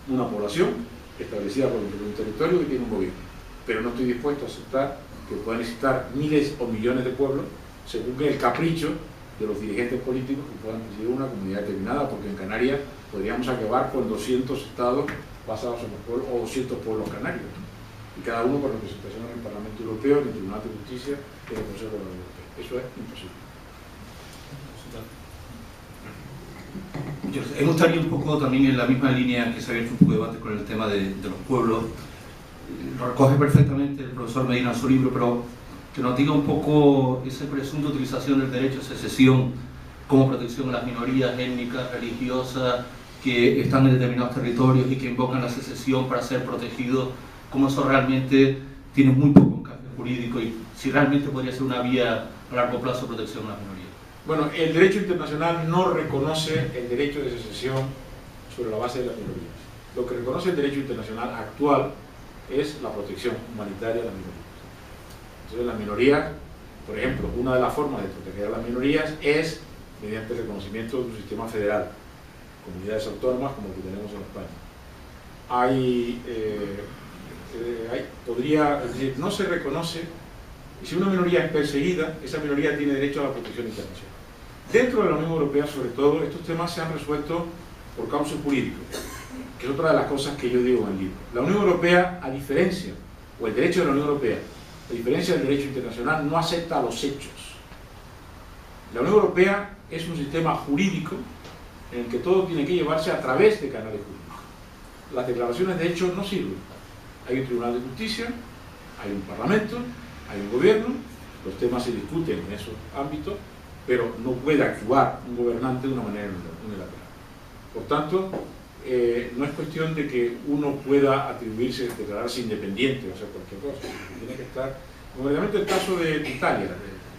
Speaker 4: una población establecida por un territorio que tiene un gobierno. Pero no estoy dispuesto a aceptar que puedan existir miles o millones de pueblos según el capricho de los dirigentes políticos que puedan presidir una comunidad determinada, porque en Canarias podríamos acabar con 200 estados basados en los pueblos, o 200 pueblos canarios, y cada uno con representación en el Parlamento Europeo, en el Tribunal de Justicia y en el Consejo de la Unión Europea. Eso es imposible.
Speaker 2: Me gustaría un poco también en la misma línea que se ha abierto un poco de debate con el tema de los pueblos. Lo recoge perfectamente el profesor Medina en su libro, pero que nos diga un poco esa presunta utilización del derecho a secesión como protección a las minorías étnicas, religiosas, que están en determinados territorios y que invocan la secesión para ser protegidos, cómo eso realmente tiene muy poco encaje jurídico y si realmente podría ser una vía a largo plazo de protección a las minorías.
Speaker 4: Bueno, el derecho internacional no reconoce el derecho de secesión sobre la base de las minorías. Lo que reconoce el derecho internacional actual es la protección humanitaria de las minorías. Entonces las minorías, por ejemplo, una de las formas de proteger a las minorías es mediante el reconocimiento de un sistema federal, comunidades autónomas como el que tenemos en España. Es decir, no se reconoce, y si una minoría es perseguida, esa minoría tiene derecho a la protección internacional. Dentro de la Unión Europea, sobre todo, estos temas se han resuelto por cauces jurídicos, que es otra de las cosas que yo digo en el libro. La Unión Europea, a diferencia, o el derecho de la Unión Europea, a diferencia del derecho internacional, no acepta los hechos. La Unión Europea es un sistema jurídico en el que todo tiene que llevarse a través de canales jurídicos. Las declaraciones de hechos no sirven. Hay un tribunal de justicia, hay un parlamento, hay un gobierno, los temas se discuten en esos ámbitos, pero no puede actuar un gobernante de una manera unilateral. Por tanto, no es cuestión de que uno pueda atribuirse, declararse independiente o hacer cualquier cosa. Tiene que estar, concretamente el caso de Italia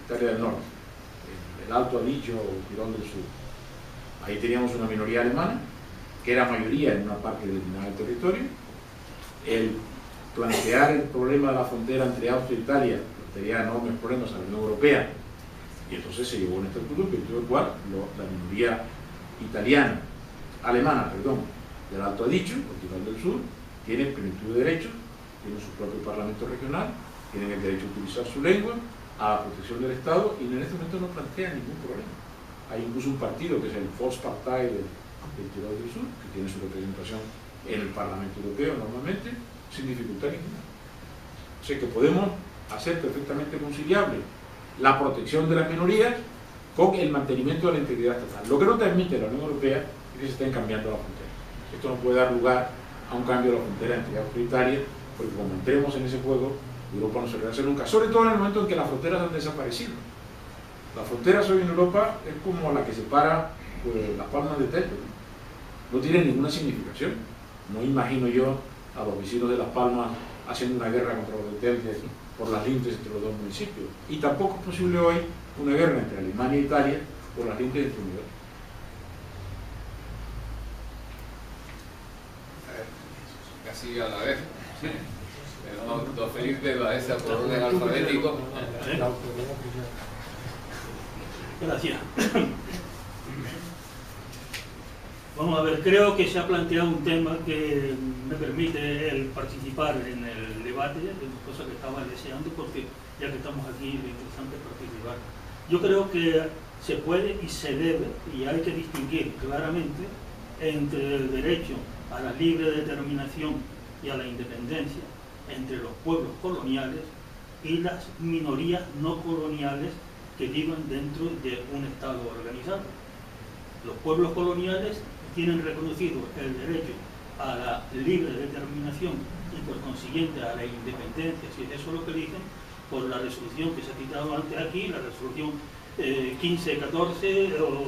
Speaker 4: del Norte, el Alto Adige o Tirol del Sur. Ahí teníamos una minoría alemana, que era mayoría en una parte determinada del territorio. El plantear el problema de la frontera entre Austria e Italia plantearía enormes problemas a la Unión Europea, y entonces se llevó un estatuto en virtud del cual la minoría alemana, del Alto Adige, o Tirol del Sur, tiene plenitud de derechos, tiene su propio parlamento regional, tienen el derecho a utilizar su lengua, a la protección del Estado, y en este momento no plantea ningún problema. Hay incluso un partido que es el Volkspartei del Tirol del Sur, que tiene su representación en el Parlamento Europeo normalmente, sin dificultad ninguna. O sea que podemos hacer perfectamente conciliable la protección de las minorías con el mantenimiento de la integridad estatal. Lo que no permite la Unión Europea es que se estén cambiando las fronteras. Esto no puede dar lugar a un cambio de la frontera entre Austria e Italia, porque como entremos en ese juego, Europa no se rehace nunca, sobre todo en el momento en que las fronteras han desaparecido. Las fronteras hoy en Europa es como la que separa las palmas de Tello. No tiene ninguna significación. No imagino yo a los vecinos de Las Palmas haciendo una guerra contra los de Tello por las lindes entre los dos municipios. Y tampoco es posible hoy una guerra entre Alemania e Italia por las lindes entre unidades.
Speaker 1: Casi a la vez. Don Felipe Baeza por orden alfabético.
Speaker 5: Gracias. Vamos a ver, creo que se ha planteado un tema que me permite el participar en el debate, cosa que estaba deseando, porque ya que estamos aquí es interesante participar. Yo creo que se puede y se debe, y hay que distinguir claramente entre el derecho a la libre determinación y a la independencia, entre los pueblos coloniales y las minorías no coloniales que vivan dentro de un Estado organizado. Los pueblos coloniales tienen reconocido el derecho a la libre determinación y por consiguiente a la independencia, si es eso lo que dicen, por la resolución que se ha citado antes aquí, la resolución 1514 o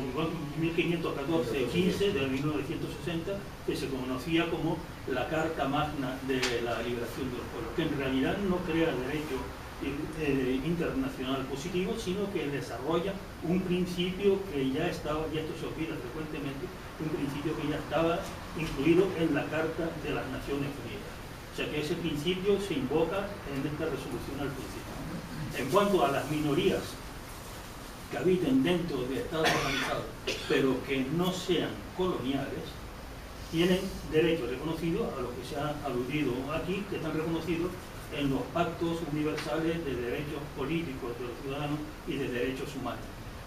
Speaker 5: 1514-15 de 1960, que se conocía como la Carta Magna de la Liberación de los Pueblos, que en realidad no crea derecho internacional positivo, sino que desarrolla un principio que ya estaba, y esto se olvida frecuentemente, un principio que ya estaba incluido en la Carta de las Naciones Unidas. O sea que ese principio se invoca en esta resolución al principio. En cuanto a las minorías que habiten dentro de Estados organizados, pero que no sean coloniales, tienen derecho reconocido a lo que se ha aludido aquí, que están reconocidos en los pactos universales de derechos políticos de los ciudadanos y de derechos humanos.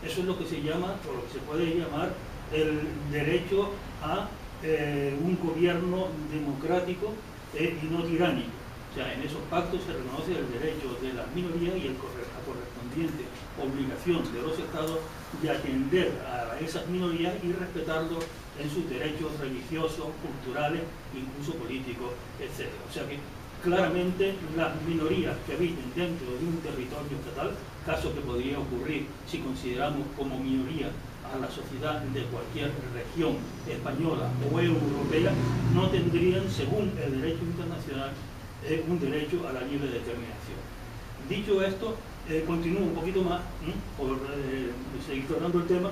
Speaker 5: Eso es lo que se llama, o lo que se puede llamar, el derecho a un gobierno democrático y no tiránico. O sea, en esos pactos se reconoce el derecho de las minorías y la correspondiente obligación de los estados de atender a esas minorías y respetarlos en sus derechos religiosos, culturales, incluso políticos, etc. O sea que claramente las minorías que habiten dentro de un territorio estatal, caso que podría ocurrir si consideramos como minoría a la sociedad de cualquier región española o europea, no tendrían, según el derecho internacional, un derecho a la libre determinación. Dicho esto, continúo un poquito más, por seguir tratando el tema.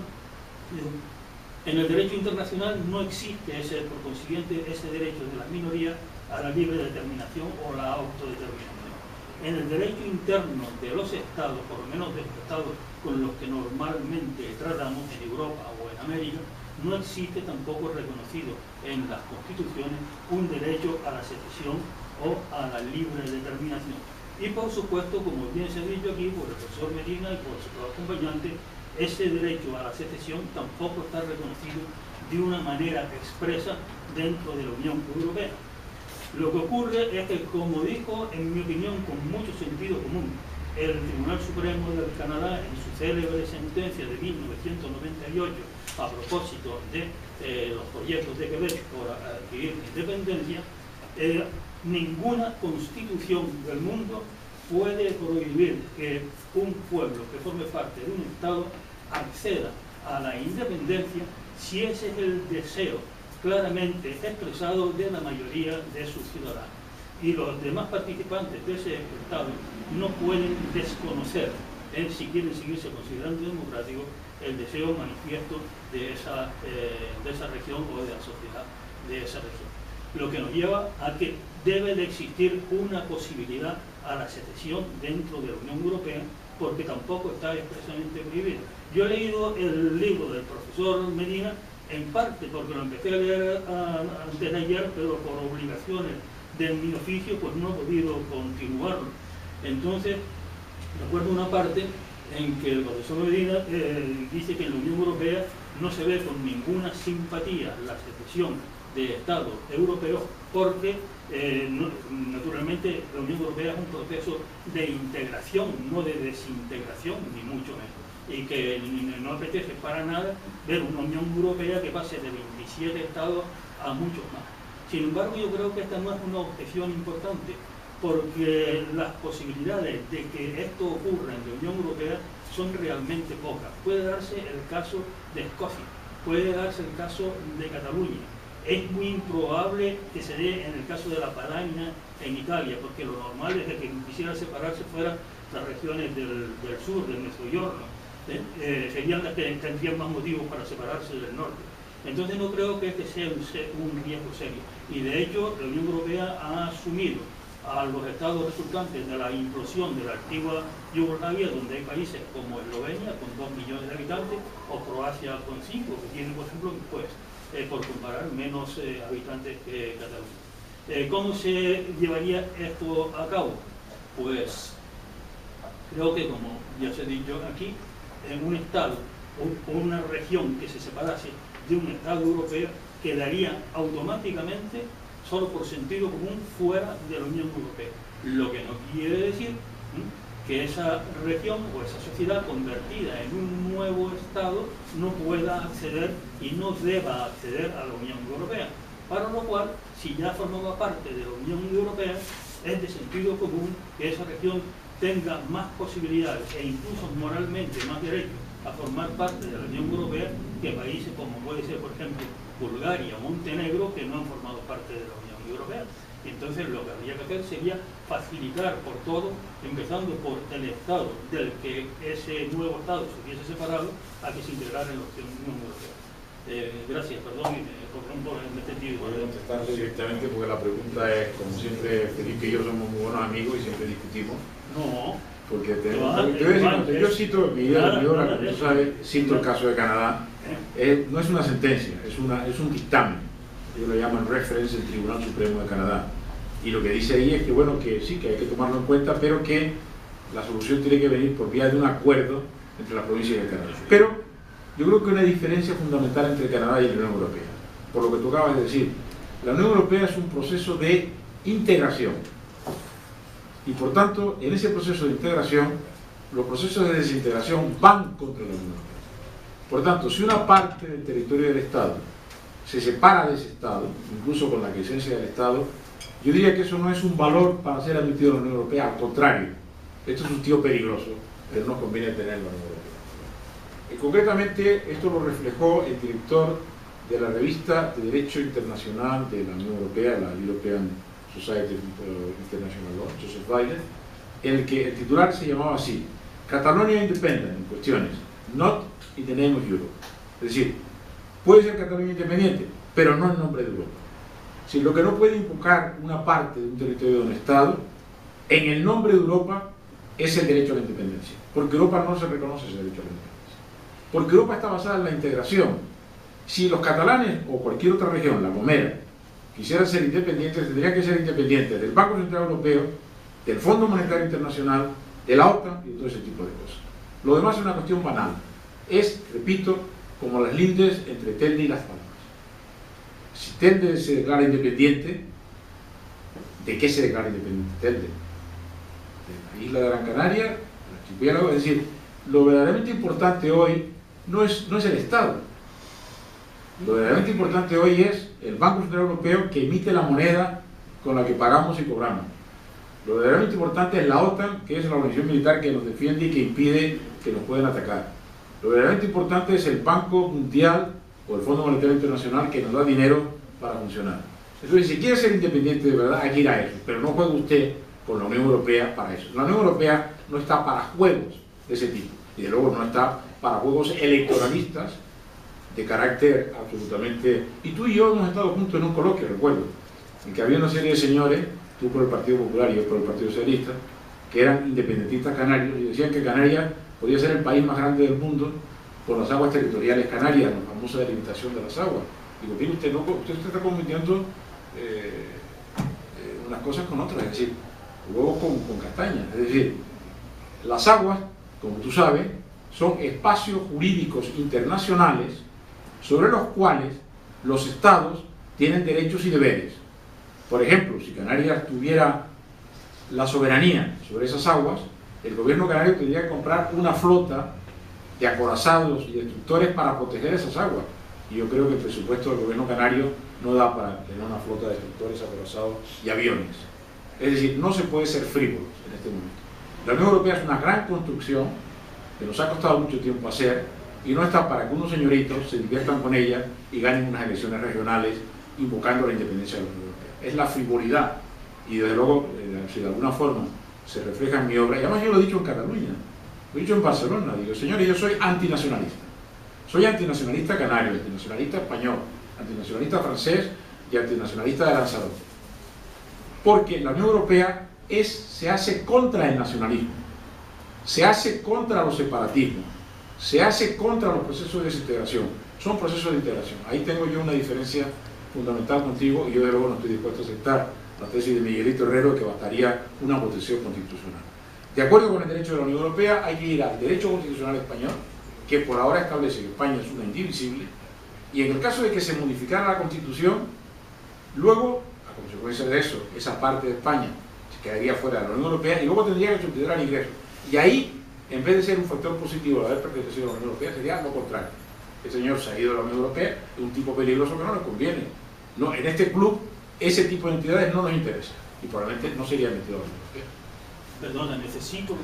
Speaker 5: En el derecho internacional no existe por consiguiente ese derecho de las minorías a la libre determinación o la autodeterminación. En el derecho interno de los estados, por lo menos de los estados con los que normalmente tratamos en Europa o en América, no existe tampoco reconocido en las constituciones un derecho a la secesión o a la libre determinación. Y por supuesto, como bien se ha dicho aquí por el profesor Medina y por su acompañante, ese derecho a la secesión tampoco está reconocido de una manera expresa dentro de la Unión Europea. Lo que ocurre es que, como dijo, en mi opinión, con mucho sentido común, el Tribunal Supremo del Canadá, en su célebre sentencia de 1998, a propósito de los proyectos de Quebec por adquirir independencia, ninguna constitución del mundo puede prohibir que un pueblo que forme parte de un Estado acceda a la independencia si ese es el deseo claramente expresado de la mayoría de sus ciudadanos. Y los demás participantes de ese Estado no pueden desconocer, si quieren seguirse considerando democráticos, el deseo manifiesto de esa región o de la sociedad de esa región. Lo que nos lleva a que debe de existir una posibilidad a la secesión dentro de la Unión Europea, porque tampoco está expresamente prohibida. Yo he leído el libro del profesor Medina, en parte porque lo empecé a leer antes de ayer, pero por obligaciones de mi oficio pues no he podido continuarlo. Entonces, recuerdo una parte en que el profesor Medina dice que en la Unión Europea no se ve con ninguna simpatía la secesión de Estados europeos porque naturalmente la Unión Europea es un proceso de integración, no de desintegración, ni mucho menos. Y que no apetece para nada ver una Unión Europea que pase de 27 estados a muchos más. Sin embargo, yo creo que esta no es una objeción importante, porque las posibilidades de que esto ocurra en la Unión Europea son realmente pocas. Puede darse el caso de Escocia, puede darse el caso de Cataluña. Es muy improbable que se dé en el caso de la Padania en Italia, porque lo normal es que quisiera separarse fueran las regiones del sur, del Mezzogiorno. Serían las que tendrían más motivos para separarse del norte. Entonces no creo que este sea un riesgo serio. Y de hecho la Unión Europea ha asumido a los estados resultantes de la implosión de la antigua Yugoslavia, donde hay países como Eslovenia con 2 millones de habitantes, o Croacia con 5, que tiene, por ejemplo, pues, por comparar, menos habitantes que Cataluña. ¿Cómo se llevaría esto a cabo? Pues creo que, como ya se ha dicho aquí, en un Estado o una región que se separase de un Estado europeo quedaría automáticamente, solo por sentido común, fuera de la Unión Europea. Lo que no quiere decir que esa región o esa sociedad convertida en un nuevo Estado no pueda acceder y no deba acceder a la Unión Europea. Para lo cual, si ya formaba parte de la Unión Europea, es de sentido común que esa región tenga más posibilidades e incluso moralmente más derecho a formar parte de la Unión Europea que países como puede ser, por ejemplo, Bulgaria o Montenegro, que no han formado parte de la Unión Europea. Entonces lo que habría que hacer sería facilitar por todo, empezando por el Estado del que ese nuevo Estado se hubiese separado, a que se integrara en la Unión Europea. Gracias, perdón, por el entendido.
Speaker 4: Voy a contestar directamente porque la pregunta es, como siempre, Felipe y yo somos muy buenos amigos y siempre discutimos.
Speaker 5: No.
Speaker 4: Porque yo cito, como tú sabes, cito el caso de Canadá. No es una sentencia, es un dictamen. Ellos lo llaman reference del Tribunal Supremo de Canadá. Y lo que dice ahí es que, bueno, que sí, que hay que tomarlo en cuenta, pero que la solución tiene que venir por vía de un acuerdo entre las provincias y el Canadá. Pero yo creo que hay una diferencia fundamental entre Canadá y la Unión Europea. Por lo que tú acabas de decir, la Unión Europea es un proceso de integración. Y por tanto, en ese proceso de integración, los procesos de desintegración van contra la Unión Europea. Por tanto, si una parte del territorio del Estado se separa de ese Estado, incluso con la quiescencia del Estado, yo diría que eso no es un valor para ser admitido en la Unión Europea, al contrario, esto es un tío peligroso, pero no conviene tenerlo en la Unión Europea. Concretamente, esto lo reflejó el director de la revista de Derecho Internacional de la Unión Europea, la European Society International Law, Joseph Weiler, en el que el titular se llamaba así: Catalonia Independent, en cuestiones, not in the name of Europe. Es decir, puede ser Cataluña independiente, pero no en nombre de Europa. Si lo que no puede invocar una parte de un territorio de un Estado, en el nombre de Europa, es el derecho a la independencia. Porque Europa no se reconoce ese derecho a la independencia. Porque Europa está basada en la integración. Si los catalanes o cualquier otra región, la Gomera, quisieran ser independientes, tendrían que ser independientes del Banco Central Europeo, del Fondo Monetario Internacional, de la OTAN y de todo ese tipo de cosas. Lo demás es una cuestión banal. Es, repito, como las lindes entre Telde y Las Palmas. si Telde se declara independiente, ¿de qué se declara independiente Telde? De la isla de Gran Canaria, del archipiélago. Es decir, lo verdaderamente importante hoy no es el Estado. Lo verdaderamente importante hoy es el Banco Central Europeo, que emite la moneda con la que pagamos y cobramos. Lo verdaderamente importante es la OTAN, que es la organización militar que nos defiende y que impide que nos puedan atacar. Lo verdaderamente importante es el Banco Mundial o el Fondo Monetario Internacional, que nos da dinero para funcionar. Entonces, si quiere ser independiente de verdad, hay que ir a eso, pero no juegue usted con la Unión Europea para eso. La Unión Europea no está para juegos de ese tipo, y de luego no está para juegos electoralistas de carácter absolutamente... Y tú y yo hemos estado juntos en un coloquio, recuerdo, en que había una serie de señores, tú por el Partido Popular y yo por el Partido Socialista, que eran independentistas canarios y decían que Canarias podía ser el país más grande del mundo por las aguas territoriales canarias, la famosa delimitación de las aguas. Digo, mire usted, usted está convirtiendo unas cosas con otras, es decir, huevos con castañas. Es decir, las aguas, como tú sabes, son espacios jurídicos internacionales sobre los cuales los estados tienen derechos y deberes. Por ejemplo, si Canarias tuviera la soberanía sobre esas aguas, el gobierno canario tendría que comprar una flota de acorazados y destructores para proteger esas aguas. Y yo creo que el presupuesto del gobierno canario no da para tener una flota de destructores, acorazados y aviones. Es decir, no se puede ser frívolos en este momento. La Unión Europea es una gran construcción que nos ha costado mucho tiempo hacer y no está para que unos señoritos se diviertan con ella y ganen unas elecciones regionales invocando la independencia de la Unión Europea. Es la frivolidad y desde luego, si de alguna forma se refleja en mi obra, y además yo lo he dicho en Cataluña, lo he dicho en Barcelona, digo, señores, yo soy antinacionalista. Soy antinacionalista canario, antinacionalista español, antinacionalista francés y antinacionalista de Lanzarote. Porque la Unión Europea se hace contra el nacionalismo, se hace contra los separatismos, se hace contra los procesos de desintegración. Son procesos de integración. Ahí tengo yo una diferencia fundamental contigo y yo de luego no estoy dispuesto a aceptar la tesis de Miguelito Herrero, que bastaría una votación constitucional. De acuerdo con el derecho de la Unión Europea, hay que ir al derecho constitucional español, que por ahora establece que España es una indivisible, y en el caso de que se modificara la Constitución, luego, a consecuencia de eso, esa parte de España se quedaría fuera de la Unión Europea y luego tendría que considerar el ingreso. Y ahí, en vez de ser un factor positivo de haber pertenecido a la Unión Europea, sería lo contrario. El señor se ha ido de la Unión Europea, es un tipo peligroso que no le conviene. No, en este club, ese tipo de entidades no nos interesa y probablemente no sería metido a la Unión Europea.
Speaker 5: Perdona, necesito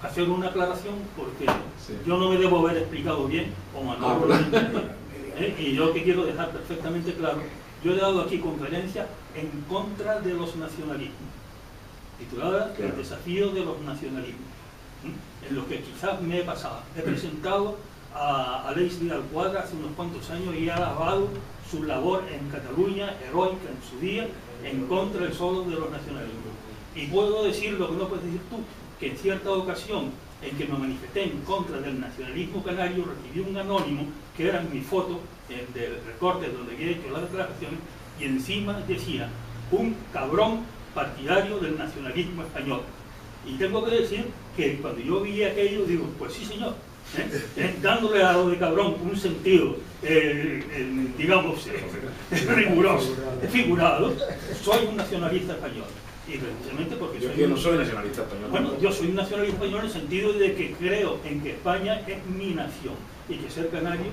Speaker 5: hacer una aclaración porque sí, yo no me debo haber explicado bien o Manolo lo entendió. Y yo que quiero dejar perfectamente claro, yo he dado aquí conferencia en contra de los nacionalismos, titulada El desafío de los nacionalismos, en lo que quizás me he pasado. He presentado a Aleix Vidal Quadra hace unos cuantos años y ha alabado su labor en Cataluña, heroica en su día, en contra del solo de los nacionalismos. Y puedo decir lo que no puedes decir tú, que en cierta ocasión en que me manifesté en contra del nacionalismo canario, recibí un anónimo que era mi foto del recorte donde había hecho las declaraciones y encima decía, un cabrón partidario del nacionalismo español. Y tengo que decir que cuando yo vi aquello, digo, pues sí señor, dándole a lo de cabrón un sentido, digamos, riguroso, figurado, soy un nacionalista español. Y precisamente porque
Speaker 4: yo no soy nacionalista español.
Speaker 5: Bueno, yo soy un nacionalista español en el sentido de que creo en que España es mi nación y que ser canario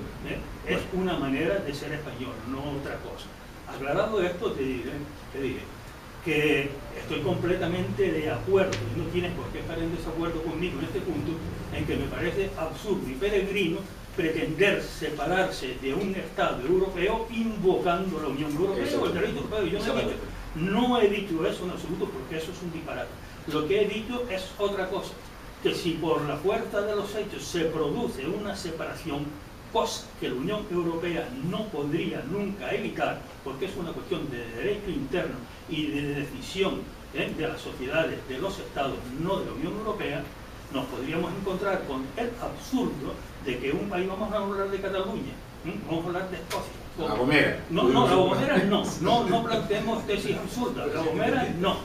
Speaker 5: es una manera de ser español, no otra cosa. Aclarado esto, te diré que estoy completamente de acuerdo y no tienes por qué estar en desacuerdo conmigo en este punto, en que me parece absurdo y peregrino pretender separarse de un Estado europeo invocando la Unión Europea o el derecho europeo. Yo no he dicho eso en absoluto porque eso es un disparate. Lo que he dicho es otra cosa, que si por la fuerza de los hechos se produce una separación, cosa que la Unión Europea no podría nunca evitar, porque es una cuestión de derecho interno y de decisión de las sociedades, de los estados, no de la Unión Europea, nos podríamos encontrar con el absurdo de que un país, vamos a hablar de Cataluña, vamos a hablar de Escocia.
Speaker 4: La Gomera.
Speaker 5: No, la Gomera no planteemos tesis absurdas. La Gomera no.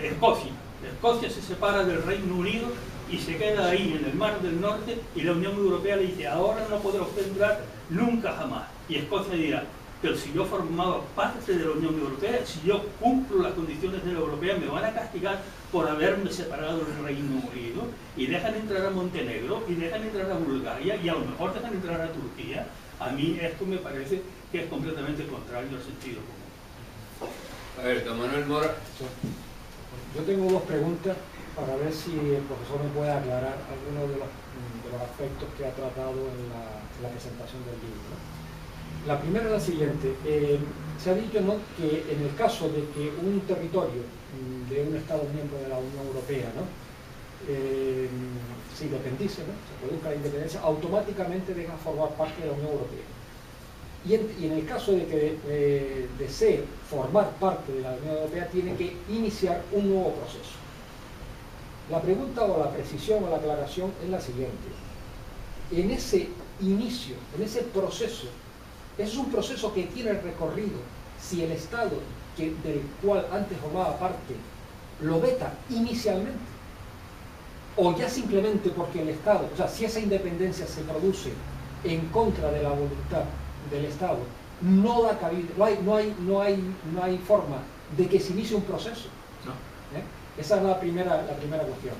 Speaker 5: Escocia se separa del Reino Unido y se queda ahí en el Mar del Norte y la Unión Europea le dice, ahora no podrá usted entrar nunca jamás. Y Escocia dirá, pero si yo formaba parte de la Unión Europea, si yo cumplo las condiciones de la Europea, me van a castigar por haberme separado del Reino Unido, y dejan entrar a Montenegro, y dejan entrar a Bulgaria, y a lo mejor dejan entrar a Turquía. A mí esto me parece que es completamente contrario al sentido común.
Speaker 1: A ver, don Manuel Mora.
Speaker 6: Yo tengo dos preguntas para ver si el profesor me puede aclarar algunos de los aspectos que ha tratado en la presentación del libro, ¿no? La primera es la siguiente. Se ha dicho, ¿no?, que en el caso de que un territorio de un Estado miembro de la Unión Europea, ¿no?, se independice, ¿no?, se produzca la independencia, automáticamente deja formar parte de la Unión Europea. Y en el caso de que desee formar parte de la Unión Europea, tiene que iniciar un nuevo proceso. La pregunta o la precisión o la aclaración es la siguiente. En ese inicio, en ese proceso, es un proceso que tiene recorrido si el Estado del cual antes formaba parte lo veta inicialmente, o ya simplemente porque el Estado, o sea, si esa independencia se produce en contra de la voluntad del Estado, no da cabida, no hay forma de que se inicie un proceso.
Speaker 4: No.
Speaker 6: Esa es la primera cuestión.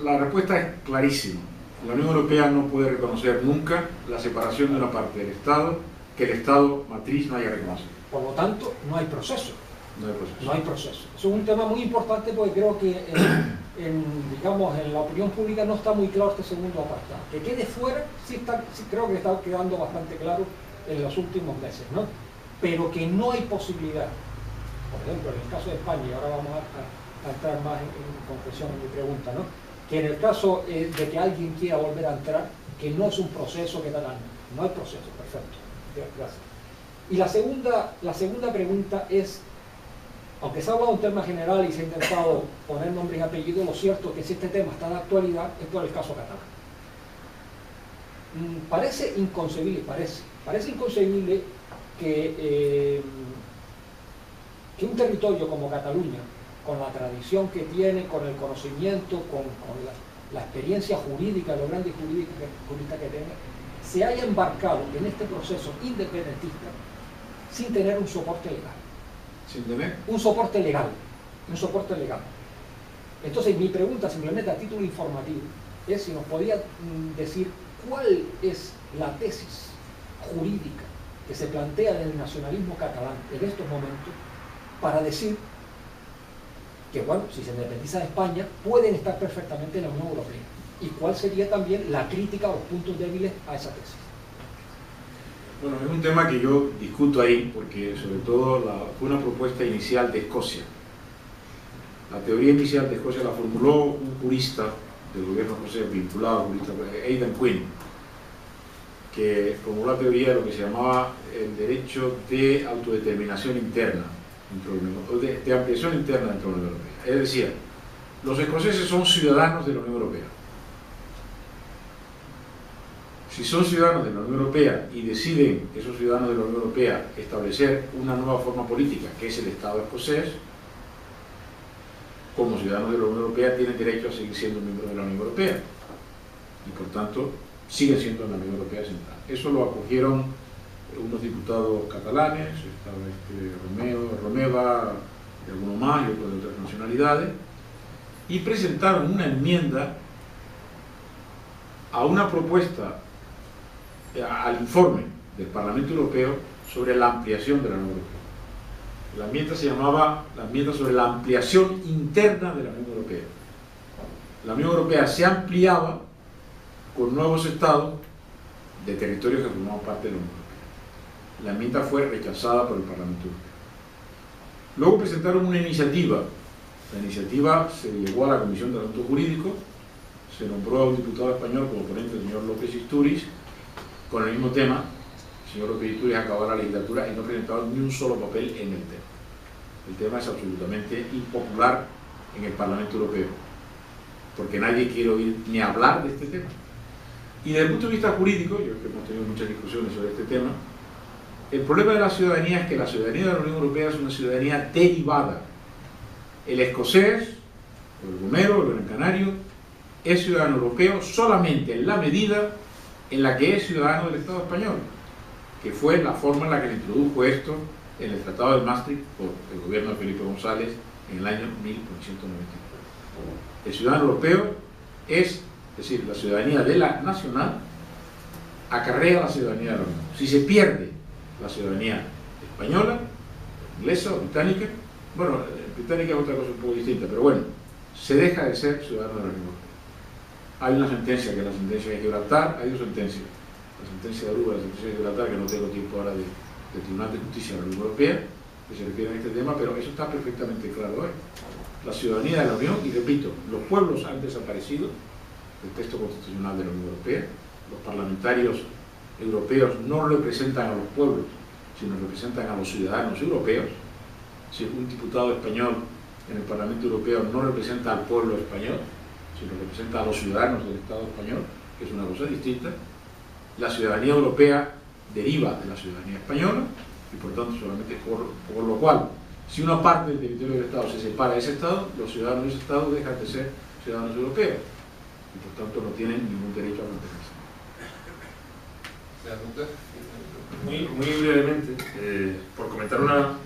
Speaker 4: La respuesta es clarísima. La Unión Europea no puede reconocer nunca la separación de una parte del Estado que el Estado matriz no haya reconocido.
Speaker 6: Por lo tanto, no hay proceso.
Speaker 4: No hay proceso.
Speaker 6: No hay proceso. Eso es un tema muy importante, porque creo que digamos, en la opinión pública no está muy claro este segundo apartado. Que quede fuera, sí creo que está quedando bastante claro en los últimos meses, ¿no? Pero que no hay posibilidad, por ejemplo, en el caso de España, y ahora vamos a entrar más en concreción en mi pregunta, ¿no?, que en el caso de que alguien quiera volver a entrar, que no es un proceso que tal, no hay proceso. Perfecto, gracias. Y la segunda pregunta es, aunque se ha hablado en tema general y se ha intentado poner nombres y apellidos, lo cierto es que si este tema está de actualidad es por el caso catalán. Parece inconcebible que un territorio como Cataluña, con la tradición que tiene, con el conocimiento, con la experiencia jurídica, los grandes juristas que tenga, se haya embarcado en este proceso independentista sin tener un soporte legal.
Speaker 4: ¿Sin tener?
Speaker 6: Un soporte legal. Entonces, mi pregunta, simplemente a título informativo, es si nos podía decir cuál es la tesis jurídica que se plantea del nacionalismo catalán en estos momentos para decir que, bueno, si se independiza de España, pueden estar perfectamente en la Unión Europea. ¿Y cuál sería también la crítica o los puntos débiles a esa tesis?
Speaker 4: Bueno, es un tema que yo discuto ahí, porque sobre todo fue una propuesta inicial de Escocia. La teoría inicial de Escocia la formuló un jurista del gobierno escocés vinculado, jurista Aidan Quinn, que formuló la teoría de lo que se llamaba el derecho de autodeterminación interna, de ampliación interna dentro de la Unión Europea. Es decir, los escoceses son ciudadanos de la Unión Europea. Si son ciudadanos de la Unión Europea y deciden esos ciudadanos de la Unión Europea establecer una nueva forma política, que es el Estado escocés, como ciudadanos de la Unión Europea tienen derecho a seguir siendo miembros de la Unión Europea y por tanto siguen siendo en la Unión Europea central. Eso lo acogieron unos diputados catalanes, estaba Romeva y algunos más y otros de otras nacionalidades, y presentaron una enmienda a una propuesta, al informe del Parlamento Europeo sobre la ampliación de la Unión Europea. La enmienda se llamaba la enmienda sobre la ampliación interna de la Unión Europea. La Unión Europea se ampliaba con nuevos estados de territorios que formaban parte de la Unión Europea. La enmienda fue rechazada por el Parlamento Europeo. Luego presentaron una iniciativa. La iniciativa se llevó a la Comisión de Asuntos Jurídicos, se nombró a un diputado español como ponente, el señor López Istúriz, con el mismo tema. El señor López Istúriz acabó la legislatura y no presentó ni un solo papel en el tema. El tema es absolutamente impopular en el Parlamento Europeo, porque nadie quiere oír ni hablar de este tema. Y desde el punto de vista jurídico, yo creo que hemos tenido muchas discusiones sobre este tema, el problema de la ciudadanía es que la ciudadanía de la Unión Europea es una ciudadanía derivada. El escocés, o el gomero, o el gran canario, es ciudadano europeo solamente en la medida en la que es ciudadano del Estado español. que fue la forma en la que le introdujo esto en el Tratado de Maastricht por el gobierno de Felipe González en el año 1994. El ciudadano europeo es decir, la ciudadanía de la nacional acarrea la ciudadanía de la Unión. Si se pierde la ciudadanía española, inglesa o británica, bueno, británica es otra cosa un poco distinta, pero bueno, se deja de ser ciudadano de la Unión Europea. Hay una sentencia, que es la sentencia de Gibraltar, hay dos sentencias, la sentencia de Aruba y la sentencia de Gibraltar, que no tengo tiempo ahora del Tribunal de Justicia de la Unión Europea, que se refieren a este tema, pero eso está perfectamente claro hoy. La ciudadanía de la Unión, y repito, los pueblos han desaparecido del texto constitucional de la Unión Europea, los parlamentarios europeos no representan a los pueblos, sino representan a los ciudadanos europeos. Si un diputado español en el Parlamento Europeo no representa al pueblo español, sino representa a los ciudadanos del Estado español, que es una cosa distinta. La ciudadanía europea deriva de la ciudadanía española y por tanto solamente por lo cual, si una parte del territorio del Estado se separa de ese Estado, los ciudadanos de ese Estado dejan de ser ciudadanos europeos y por tanto no tienen ningún derecho a mantenerse.
Speaker 3: Muy brevemente, por comentar una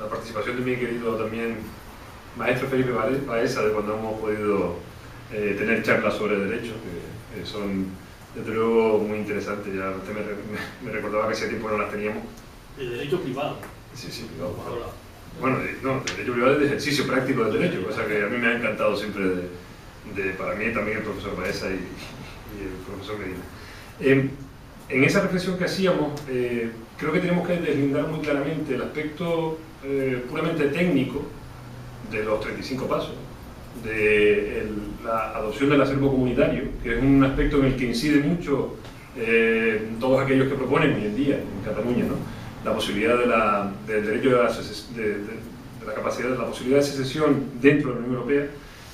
Speaker 3: participación de mi querido también maestro Felipe Baeza, de cuando hemos podido tener charlas sobre derecho, que son desde luego muy interesantes. Ya usted me recordaba que hace tiempo no las teníamos.
Speaker 5: De derecho privado.
Speaker 3: Sí, privado. Bueno, no, de derecho privado es de ejercicio práctico del derecho, cosa que a mí me ha encantado siempre para mí también el profesor Baeza y el profesor Medina. En esa reflexión que hacíamos, creo que tenemos que deslindar muy claramente el aspecto puramente técnico de los 35 pasos, de la adopción del acervo comunitario, que es un aspecto en el que incide mucho todos aquellos que proponen hoy en día en Cataluña, ¿no? La posibilidad del derecho de la capacidad de la posibilidad de secesión dentro de la Unión Europea.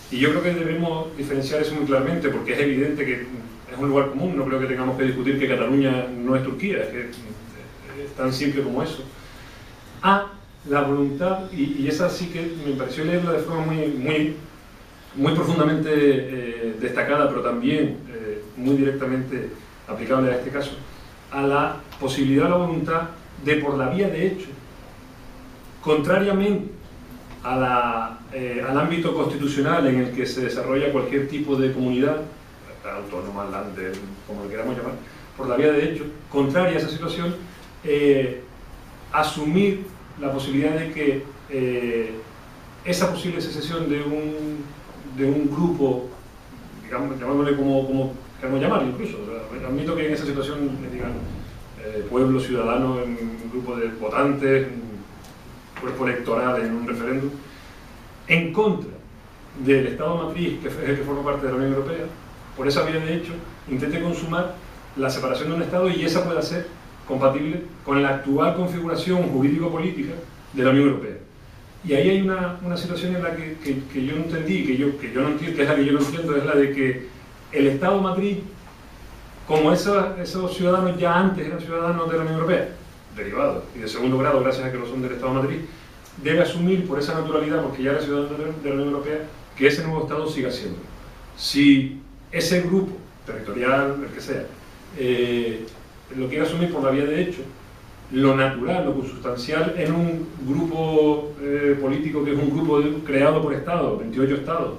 Speaker 3: Y yo creo que debemos diferenciar eso muy claramente, porque es evidente que es un lugar común. No creo que tengamos que discutir que Cataluña no es Turquía, es que es tan simple como eso. La voluntad, y esa sí que me pareció leerla de forma muy profundamente destacada, pero también muy directamente aplicable a este caso, a la posibilidad, a la voluntad de, por la vía de hecho, contrariamente al ámbito constitucional en el que se desarrolla cualquier tipo de comunidad, autónoma, lander, como le queramos llamar, por la vía de hecho, contraria a esa situación, asumir la posibilidad de que esa posible secesión de un grupo, digamos, llamándole como queramos llamarlo incluso, o sea, admito que en esa situación, digan, pueblo, ciudadano, en un grupo de votantes, un cuerpo electoral en un referéndum, en contra del Estado matriz, que es el que forma parte de la Unión Europea, por esa vía de hecho, intente consumar la separación de un Estado, y esa pueda ser compatible con la actual configuración jurídico-política de la Unión Europea. Y ahí hay una situación en la que yo entendí, que yo no entiendo, que es la que yo no entiendo, es la de que el Estado matriz, como esos ciudadanos ya antes eran ciudadanos de la Unión Europea, derivados y de segundo grado gracias a que lo son del Estado matriz, debe asumir por esa naturalidad, porque ya era ciudadano de la Unión Europea, que ese nuevo Estado siga siendo. Si ese grupo territorial, el que sea, lo quiere asumir por la vía de hecho, lo natural, lo consustancial en un grupo político que es un grupo creado por Estados, 28 Estados,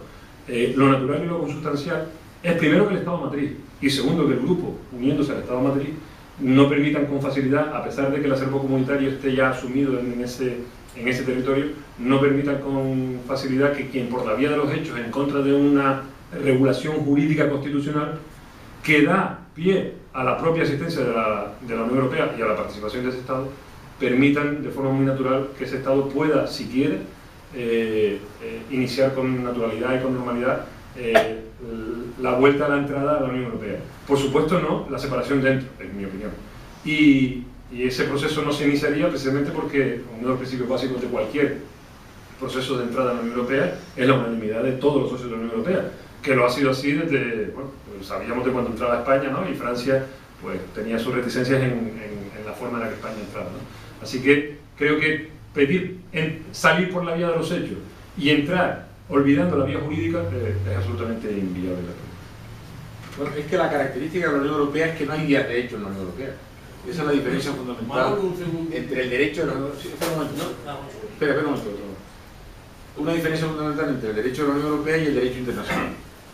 Speaker 3: lo natural y lo consustancial es primero que el Estado matriz y segundo que el grupo, uniéndose al Estado matriz, no permitan con facilidad, a pesar de que el acervo comunitario esté ya asumido en ese territorio, no permitan con facilidad que quien por la vía de los hechos, en contra de una regulación jurídica constitucional que da pie a la propia existencia de la Unión Europea y a la participación de ese Estado, permitan de forma muy natural que ese Estado pueda, si quiere, iniciar con naturalidad y con normalidad la vuelta a la entrada a la Unión Europea. Por supuesto no la separación dentro, en mi opinión. Y ese proceso no se iniciaría precisamente porque uno de los principios básicos de cualquier proceso de entrada a la Unión Europea es la unanimidad de todos los socios de la Unión Europea, que lo ha sido así desde, bueno, pues sabíamos de cuando entraba España, ¿no? Y Francia pues tenía sus reticencias en la forma en la que España entraba, ¿no? Así que creo que salir por la vía de los hechos y entrar olvidando la vía jurídica es absolutamente inviable.
Speaker 4: Bueno, es que la característica de la Unión Europea es que no hay vías de hecho en la Unión Europea. Esa es la diferencia fundamental entre el derecho de la Unión Europea. Espera un momento. Espera un momento. Una diferencia fundamental entre el derecho de la Unión Europea y el derecho internacional.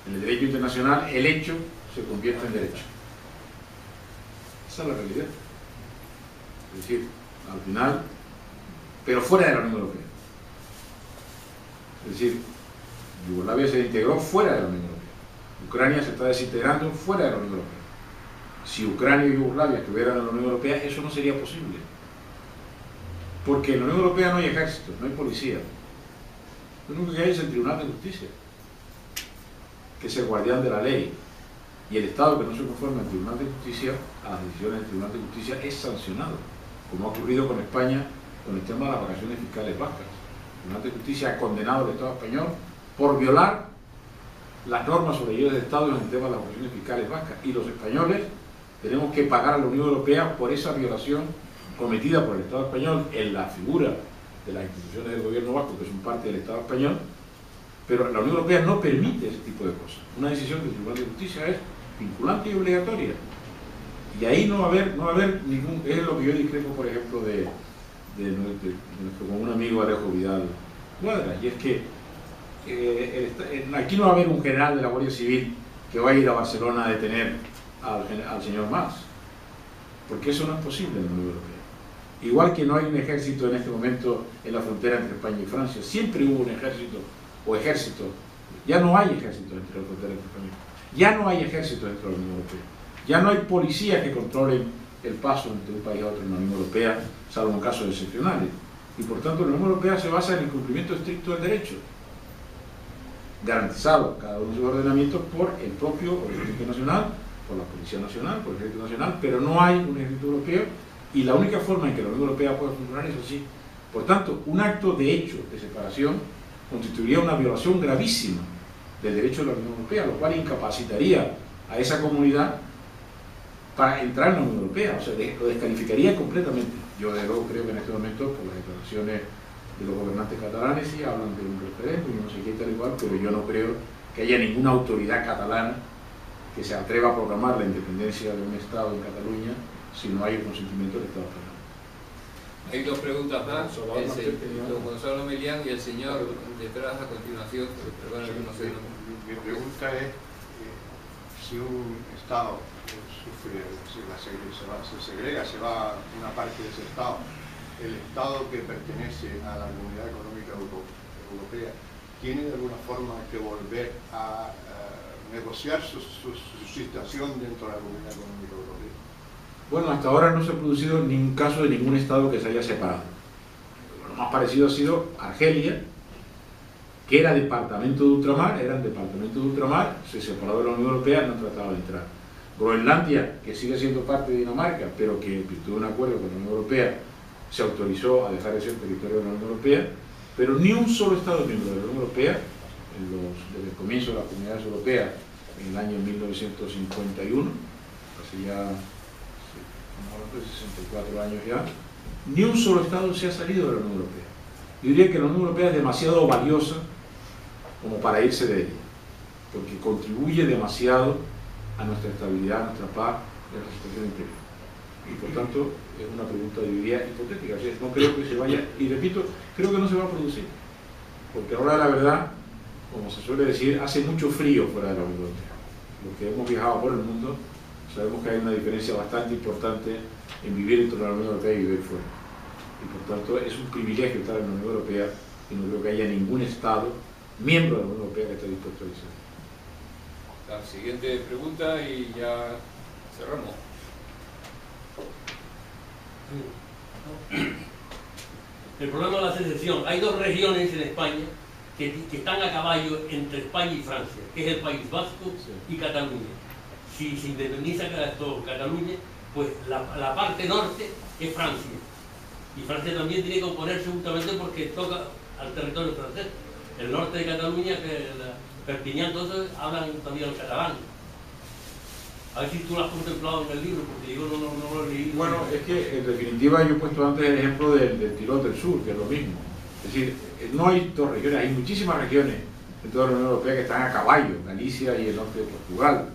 Speaker 4: En el derecho internacional, el hecho se convierte en derecho. Esa es la realidad. Es decir, al final, pero fuera de la Unión Europea. Es decir, Yugoslavia se integró fuera de la Unión Europea. Ucrania se está desintegrando fuera de la Unión Europea. Si Ucrania y Yugoslavia estuvieran en la Unión Europea, eso no sería posible. Porque en la Unión Europea no hay ejército, no hay policía. Lo único que hay es el Tribunal de Justicia, que es el guardián de la ley. Y el Estado que no se conforma al Tribunal de Justicia, a las decisiones del Tribunal de Justicia, es sancionado, como ha ocurrido con España con el tema de las vacaciones fiscales vascas. El Tribunal de Justicia ha condenado al Estado español por violar las normas sobre ayudas de Estado en el tema de las vacaciones fiscales vascas. Y los españoles tenemos que pagar a la Unión Europea por esa violación cometida por el Estado español en la figura de las instituciones del gobierno vasco, que son parte del Estado español, pero la Unión Europea no permite ese tipo de cosas. Una decisión del Tribunal de Justicia es vinculante y obligatoria. Y ahí no va a haber ningún... Es lo que yo discrepo, por ejemplo, de nuestro común amigo Alejo Vidal Cuadra, y es que aquí no va a haber un general de la Guardia Civil que va a ir a Barcelona a detener al señor Mas, porque eso no es posible en la Unión Europea. Igual que no hay un ejército en este momento en la frontera entre España y Francia, siempre hubo un ejército o ejército, ya no hay ejército entre la frontera entre España, ya no hay ejército dentro de la Unión Europea, ya no hay policías que controlen el paso entre un país a otro en la Unión Europea, salvo en casos excepcionales. Y por tanto la Unión Europea se basa en el cumplimiento estricto del derecho, garantizado cada uno de sus ordenamientos por el propio ejército nacional, por la Policía Nacional, por el ejército nacional, pero no hay un ejército europeo, y la única forma en que la Unión Europea pueda funcionar es así. Por tanto, un acto de hecho de separación constituiría una violación gravísima del derecho de la Unión Europea, lo cual incapacitaría a esa comunidad para entrar en la Unión Europea, o sea, lo descalificaría completamente. Yo de luego creo que en este momento, por las declaraciones de los gobernantes catalanes, sí hablan de un referéndum y no sé qué tal y cual, pero yo no creo que haya ninguna autoridad catalana que se atreva a proclamar la independencia de un Estado en Cataluña si no hay el consentimiento del Estado español.
Speaker 1: Hay dos preguntas más, don Gonzalo Melián y el señor detrás a continuación, pero bueno, no sé.
Speaker 7: Mi pregunta es, si un Estado sufre, se segrega, se va una parte de ese Estado, el Estado que pertenece a la Comunidad Económica Europea, ¿tiene de alguna forma que volver a negociar su situación dentro de la Comunidad Económica Europea?
Speaker 4: Bueno, hasta ahora no se ha producido ningún caso de ningún Estado que se haya separado. Lo más parecido ha sido Argelia, que era departamento de ultramar, se separó de la Unión Europea, no trataba de entrar. Groenlandia, que sigue siendo parte de Dinamarca, pero que tuvo un acuerdo con la Unión Europea, se autorizó a dejar de ser territorio de la Unión Europea, pero ni un solo Estado miembro de la Unión Europea, desde el comienzo de las comunidades europeas, en el año 1951, hace ya 64 años ya, ni un solo Estado se ha salido de la Unión Europea. Yo diría que la Unión Europea es demasiado valiosa como para irse de ella, porque contribuye demasiado a nuestra estabilidad, a nuestra paz y a la situación interior. Y por tanto, es una pregunta, yo diría, hipotética. O sea, no creo que se vaya, y repito, creo que no se va a producir, porque ahora la verdad, como se suele decir, hace mucho frío fuera de la Unión Europea. Los que hemos viajado por el mundo sabemos que hay una diferencia bastante importante en vivir dentro de la Unión Europea y vivir fuera. Y por tanto es un privilegio estar en la Unión Europea y no creo que haya ningún Estado miembro de la Unión Europea que esté dispuesto a irse.
Speaker 1: La siguiente pregunta y ya cerramos.
Speaker 8: El problema de la secesión. Hay dos regiones en España que están a caballo entre España y Francia, que es el País Vasco y Cataluña. Si se independiza Cataluña, pues la parte norte es Francia. Y Francia también tiene que oponerse justamente porque toca al territorio francés. El norte de Cataluña, que Perpiñán, todos hablan también el catalán. A ver si tú lo has contemplado en el libro, porque yo no lo he leído.
Speaker 4: Bueno, es que en definitiva yo he puesto antes el ejemplo del Tirol del Sur, que es lo mismo. Es decir, no hay dos regiones, hay muchísimas regiones en toda la Unión Europea que están a caballo, Galicia y el norte de Portugal.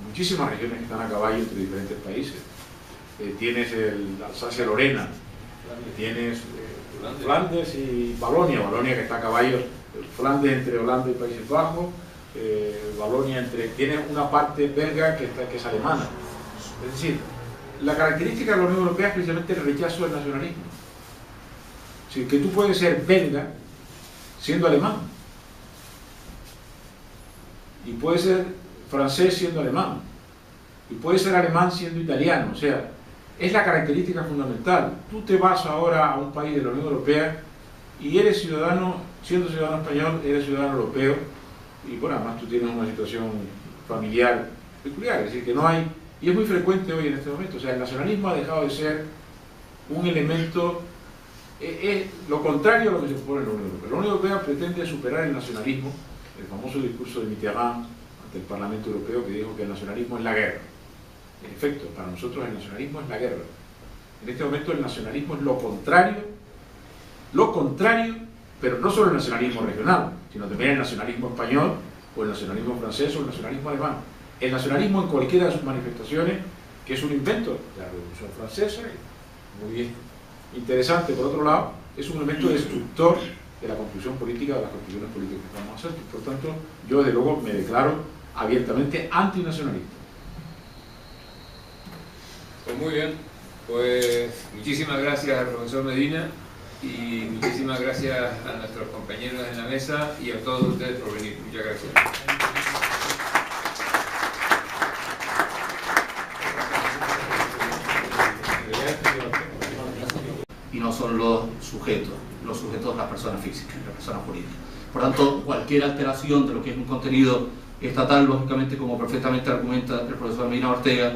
Speaker 4: Muchísimas regiones que están a caballo entre diferentes países. tienes el Alsacia-Lorena, tienes Flandes y Valonia que está a caballo, Flandes entre Holanda y Países Bajos, Valonia tiene una parte belga que es alemana. Es decir, la característica de la Unión Europea es precisamente el rechazo del nacionalismo. Es decir, que tú puedes ser belga siendo alemán y puedes ser francés siendo alemán y puedes ser alemán siendo italiano. O sea, es la característica fundamental. Tú te vas ahora a un país de la Unión Europea y eres ciudadano, siendo ciudadano español, eres ciudadano europeo, y bueno, además tú tienes una situación familiar peculiar, es decir, que no hay, y es muy frecuente hoy en este momento. O sea, el nacionalismo ha dejado de ser un elemento, es lo contrario a lo que se propone en la Unión Europea. La Unión Europea pretende superar el nacionalismo, el famoso discurso de Mitterrand ante el Parlamento Europeo, que dijo que el nacionalismo es la guerra. En efecto, para nosotros el nacionalismo es la guerra. En este momento el nacionalismo es lo contrario, pero no solo el nacionalismo regional, sino también el nacionalismo español, o el nacionalismo francés, o el nacionalismo alemán. El nacionalismo en cualquiera de sus manifestaciones, que es un invento de la Revolución Francesa, muy interesante por otro lado, es un elemento destructor de la construcción política, de las construcciones políticas que vamos a hacer. Por tanto, yo desde luego me declaro abiertamente antinacionalista.
Speaker 1: Pues muy bien, pues muchísimas gracias al profesor Medina y muchísimas gracias a nuestros compañeros en la mesa y a todos ustedes por venir. Muchas gracias.
Speaker 2: Y no son los sujetos las personas físicas, las personas jurídicas. Por tanto, cualquier alteración de lo que es un contenido estatal, lógicamente, como perfectamente argumenta el profesor Medina Ortega,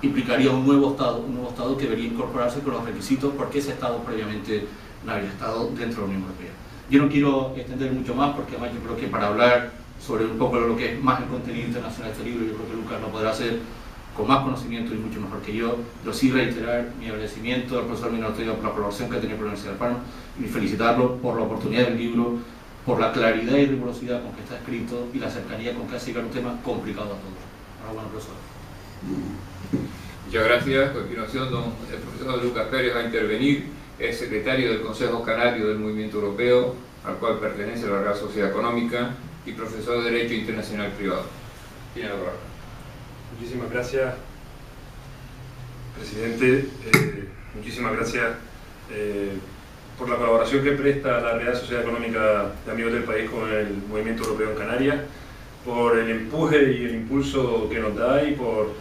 Speaker 2: implicaría un nuevo Estado que debería incorporarse con los requisitos porque ese Estado previamente no había estado dentro de la Unión Europea. Yo no quiero extender mucho más porque además yo creo que para hablar sobre un poco lo que es más el contenido internacional de este libro, yo creo que Lucas lo podrá hacer con más conocimiento y mucho mejor que yo. Pero sí reiterar mi agradecimiento al profesor Medina Ortega por la colaboración que ha tenido con la Universidad de Alfaro y felicitarlo por la oportunidad del libro, por la claridad y rigurosidad con que está escrito y la cercanía con que ha llegado un tema complicado a todos. Enhorabuena, profesor.
Speaker 1: Muchas gracias. A continuación, el profesor Lucas Pérez va a intervenir, es secretario del Consejo Canario del Movimiento Europeo, al cual pertenece la Real Sociedad Económica, y profesor de Derecho Internacional Privado. Tiene la palabra.
Speaker 3: Muchísimas gracias, presidente. Muchísimas gracias por la colaboración que presta la Real Sociedad Económica de Amigos del País con el Movimiento Europeo en Canarias, por el empuje y el impulso que nos da y por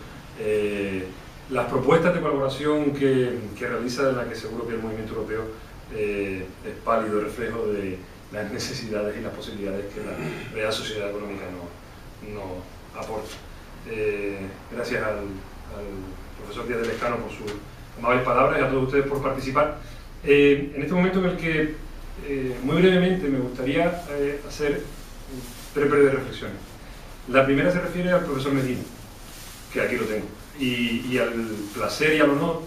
Speaker 3: las propuestas de colaboración que realiza, en la que seguro que el Movimiento Europeo es pálido reflejo de las necesidades y las posibilidades que la Real Sociedad Económica nos aporta. Gracias al profesor Díaz del Escano por sus amables palabras y a todos ustedes por participar. En este momento en el que muy brevemente me gustaría hacer tres breves reflexiones. La primera se refiere al profesor Medina, que aquí lo tengo, y al placer y al honor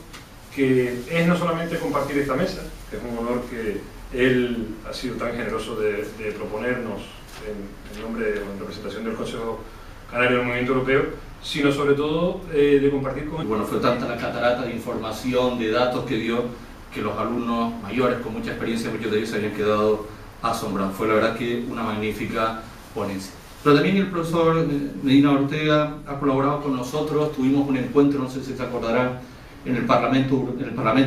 Speaker 3: que es no solamente compartir esta mesa, que es un honor que él ha sido tan generoso de proponernos en nombre o en representación del Consejo Canario del Movimiento Europeo, sino sobre todo de compartir con él.
Speaker 2: Bueno, fue tanta la catarata de información, de datos que dio, que los alumnos mayores con mucha experiencia, muchos de ellos se habían quedado asombrados. Fue la verdad que una magnífica ponencia. Pero también el profesor Medina Ortega ha colaborado con nosotros. Tuvimos un encuentro, no sé si se acordarán, en el Parlamento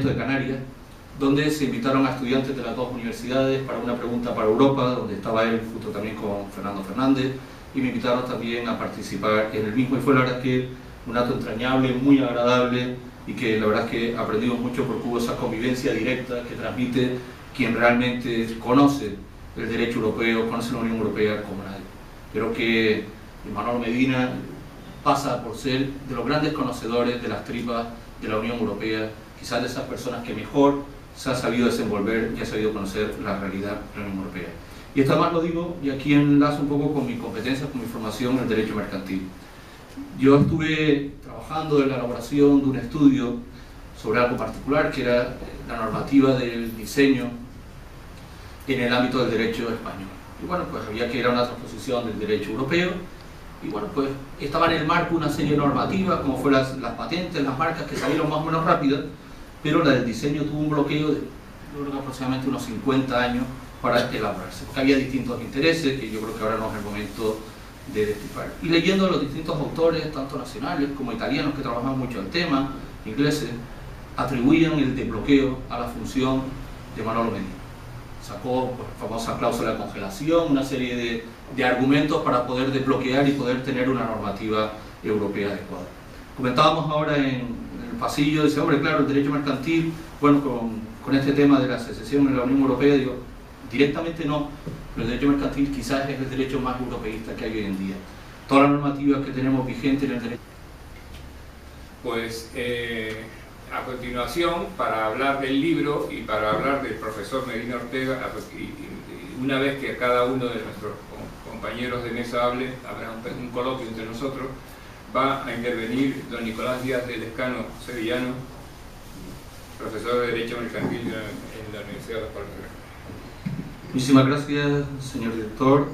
Speaker 2: de Canarias, donde se invitaron a estudiantes de las dos universidades para una pregunta para Europa, donde estaba él junto también con Fernando Fernández, y me invitaron también a participar en el mismo, y fue la verdad que un acto entrañable, muy agradable, y que la verdad es que aprendimos mucho porque hubo esa convivencia directa que transmite quien realmente conoce el derecho europeo, conoce la Unión Europea como nadie. Creo que Manuel Medina pasa por ser de los grandes conocedores de las tripas de la Unión Europea, quizás de esas personas que mejor se ha sabido desenvolver y ha sabido conocer la realidad de la Unión Europea. Y esto además lo digo, y aquí enlazo un poco con mi competencia, con mi formación en el derecho mercantil. Yo estuve trabajando en la elaboración de un estudio sobre algo particular, que era la normativa del diseño en el ámbito del derecho español. Y bueno, pues había que ir a una transposición del derecho europeo, y bueno, pues estaba en el marco una serie de normativas, como fue las patentes, las marcas, que salieron más o menos rápidas, pero la del diseño tuvo un bloqueo de, yo creo que aproximadamente unos 50 años para elaborarse, porque había distintos intereses, que yo creo que ahora no es el momento de destripar. Y leyendo a los distintos autores, tanto nacionales como italianos, que trabajan mucho el tema, ingleses, atribuían el desbloqueo a la función de Manolo Medina. Sacó pues, famosa cláusula de congelación, una serie de argumentos para poder desbloquear y poder tener una normativa europea adecuada. Comentábamos ahora en el pasillo, dice, hombre, claro, el derecho mercantil, bueno, con este tema de la secesión en la Unión Europea, digo, directamente no, pero el derecho mercantil quizás es el derecho más europeísta que hay hoy en día. Todas las normativas que tenemos vigentes en el derecho.
Speaker 1: Pues a continuación, para hablar del libro y para hablar del profesor Medina Ortega, y una vez que cada uno de nuestros compañeros de mesa hable, habrá un coloquio entre nosotros, va a intervenir don Nicolás Díaz del Escano Sevillano, profesor de Derecho Mercantil en la Universidad de Las Palmas.
Speaker 2: Muchísimas gracias, señor director,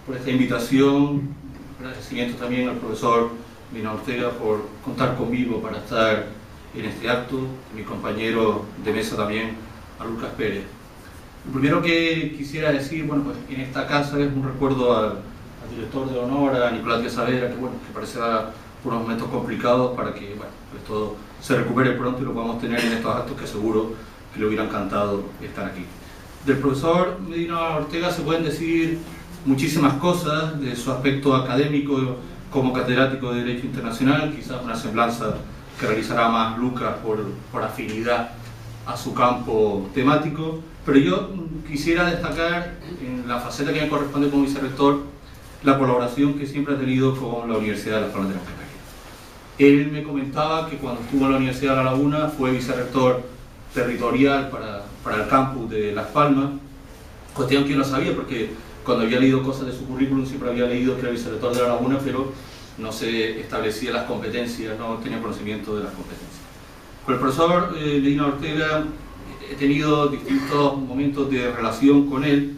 Speaker 2: por esta invitación. Agradecimiento también al profesor Medina Ortega por contar conmigo para estar en este acto, mi compañero de mesa también, a Lucas Pérez. Lo primero que quisiera decir, bueno, pues en esta casa es un recuerdo al director de honor, a Nicolás Díaz Saavedra, que bueno, que parecerá por unos momentos complicados para que, bueno, pues todo se recupere pronto y lo podamos tener en estos actos que seguro que le hubiera encantado estar aquí. Del profesor Medina Ortega se pueden decir muchísimas cosas de su aspecto académico como catedrático de Derecho Internacional, quizás una semblanza que realizará más Lucas por afinidad a su campo temático, pero yo quisiera destacar en la faceta que me corresponde como vicerrector la colaboración que siempre ha tenido con la Universidad de Las Palmas de Gran Canaria. Él me comentaba que cuando estuvo en la Universidad de La Laguna fue vicerrector territorial para el campus de Las Palmas, cuestión que yo no sabía porque cuando había leído cosas de su currículum siempre había leído que era vicerrector de La Laguna, pero no se establecía las competencias, no tenía conocimiento de las competencias. Con el profesor Medina Ortega he tenido distintos momentos de relación con él.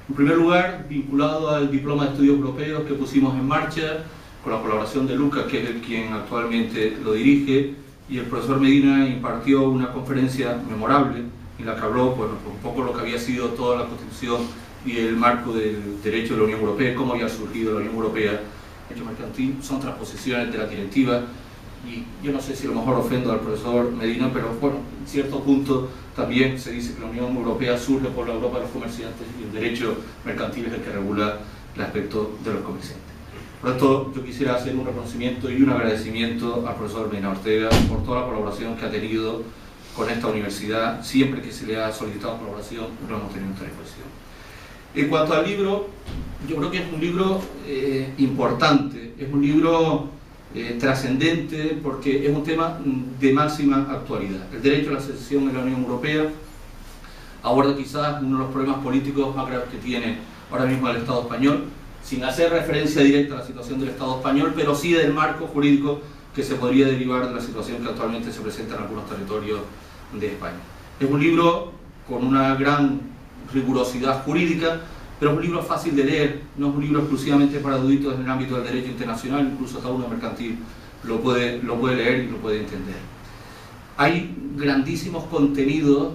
Speaker 2: En primer lugar, vinculado al diploma de estudios europeos que pusimos en marcha, con la colaboración de Lucas, que es el quien actualmente lo dirige, y el profesor Medina impartió una conferencia memorable en la que habló bueno, un poco lo que había sido toda la Constitución y el marco del derecho de la Unión Europea, cómo había surgido la Unión Europea. El derecho mercantil son transposiciones de la directiva, y yo no sé si a lo mejor ofendo al profesor Medina, pero bueno, en cierto punto también se dice que la Unión Europea surge por la Europa de los comerciantes y el derecho mercantil es el que regula el aspecto de los comerciantes. Por esto yo quisiera hacer un reconocimiento y un agradecimiento al profesor Medina Ortega por toda la colaboración que ha tenido con esta universidad. Siempre que se le ha solicitado colaboración lo hemos tenido en disposición. En cuanto al libro, yo creo que es un libro importante, es un libro trascendente porque es un tema de máxima actualidad. El derecho a la secesión en la Unión Europea aborda quizás uno de los problemas políticos más graves que tiene ahora mismo el Estado español, sin hacer referencia directa a la situación del Estado español, pero sí del marco jurídico que se podría derivar de la situación que actualmente se presenta en algunos territorios de España. Es un libro con una gran rigurosidad jurídica, pero es un libro fácil de leer, no es un libro exclusivamente para eruditos en el ámbito del derecho internacional, incluso hasta uno mercantil lo puede leer y lo puede entender. Hay grandísimos contenidos,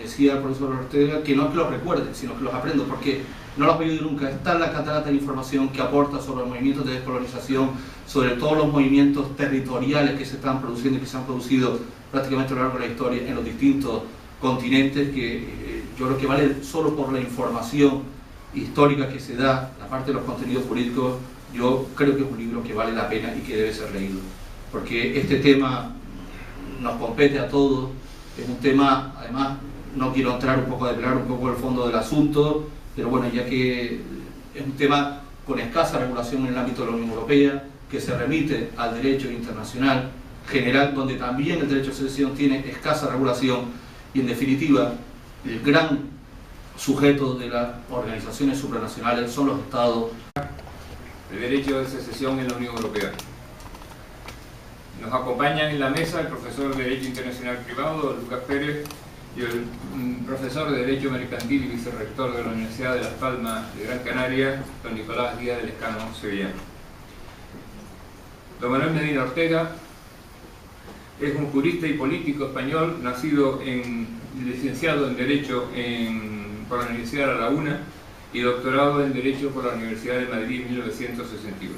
Speaker 2: decía el profesor Ortega, que no es que los recuerde, sino que los aprendo, porque no los he oído nunca. Está en la catarata de información que aporta sobre los movimientos de descolonización, sobre todos los movimientos territoriales que se están produciendo y que se han producido prácticamente a lo largo de la historia en los distintos continentes, que yo creo que vale solo por la información histórica que se da, la parte de los contenidos jurídicos. Yo creo que es un libro que vale la pena y que debe ser leído, porque este tema nos compete a todos, es un tema, además, no quiero entrar un poco a desvelar un poco el fondo del asunto, pero bueno, ya que es un tema con escasa regulación en el ámbito de la Unión Europea, que se remite al derecho internacional general, donde también el derecho de secesión tiene escasa regulación, y en definitiva, el gran sujeto de las organizaciones supranacionales son los Estados.
Speaker 1: El derecho de secesión en la Unión Europea. Nos acompañan en la mesa el profesor de Derecho Internacional Privado, Lucas Pérez, y el profesor de Derecho Mercantil y vicerrector de la Universidad de Las Palmas de Gran Canaria, don Nicolás Díaz del Escano Sevillano. Don Manuel Medina Ortega es un jurista y político español, licenciado en Derecho por la Universidad de La Laguna y doctorado en Derecho por la Universidad de Madrid en 1961.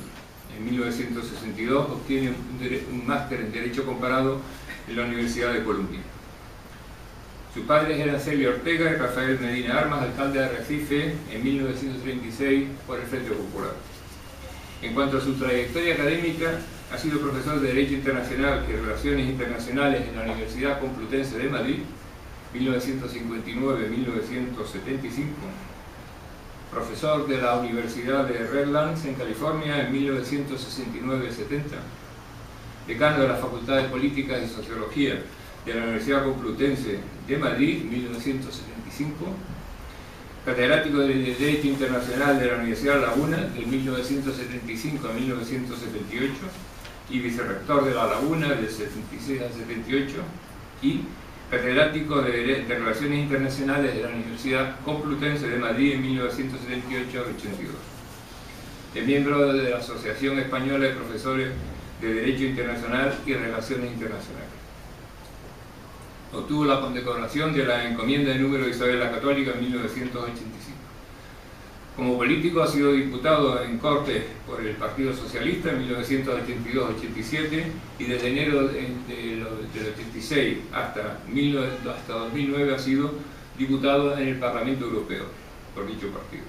Speaker 1: En 1962 obtiene un máster en Derecho Comparado en la Universidad de Columbia. Sus padres eran Celia Ortega y Rafael Medina Armas, alcalde de Recife en 1936 por el Frente Popular. En cuanto a su trayectoria académica, ha sido profesor de Derecho Internacional y Relaciones Internacionales en la Universidad Complutense de Madrid, 1959-1975, profesor de la Universidad de Redlands en California en 1969-70, decano de la Facultad de Políticas y Sociología de la Universidad Complutense de Madrid, 1975, catedrático de Derecho Internacional de la Universidad de La Laguna, de 1975 a 1978, y vicerrector de La Laguna, del 76 al 78, y catedrático de Relaciones Internacionales de la Universidad Complutense de Madrid en 1978 a 82. Es miembro de la Asociación Española de Profesores de Derecho Internacional y Relaciones Internacionales. Obtuvo la condecoración de la encomienda de número de Isabel la Católica en 1985. Como político ha sido diputado en Cortes por el Partido Socialista en 1982-87 y desde enero del 86 hasta 2009 ha sido diputado en el Parlamento Europeo por dicho partido.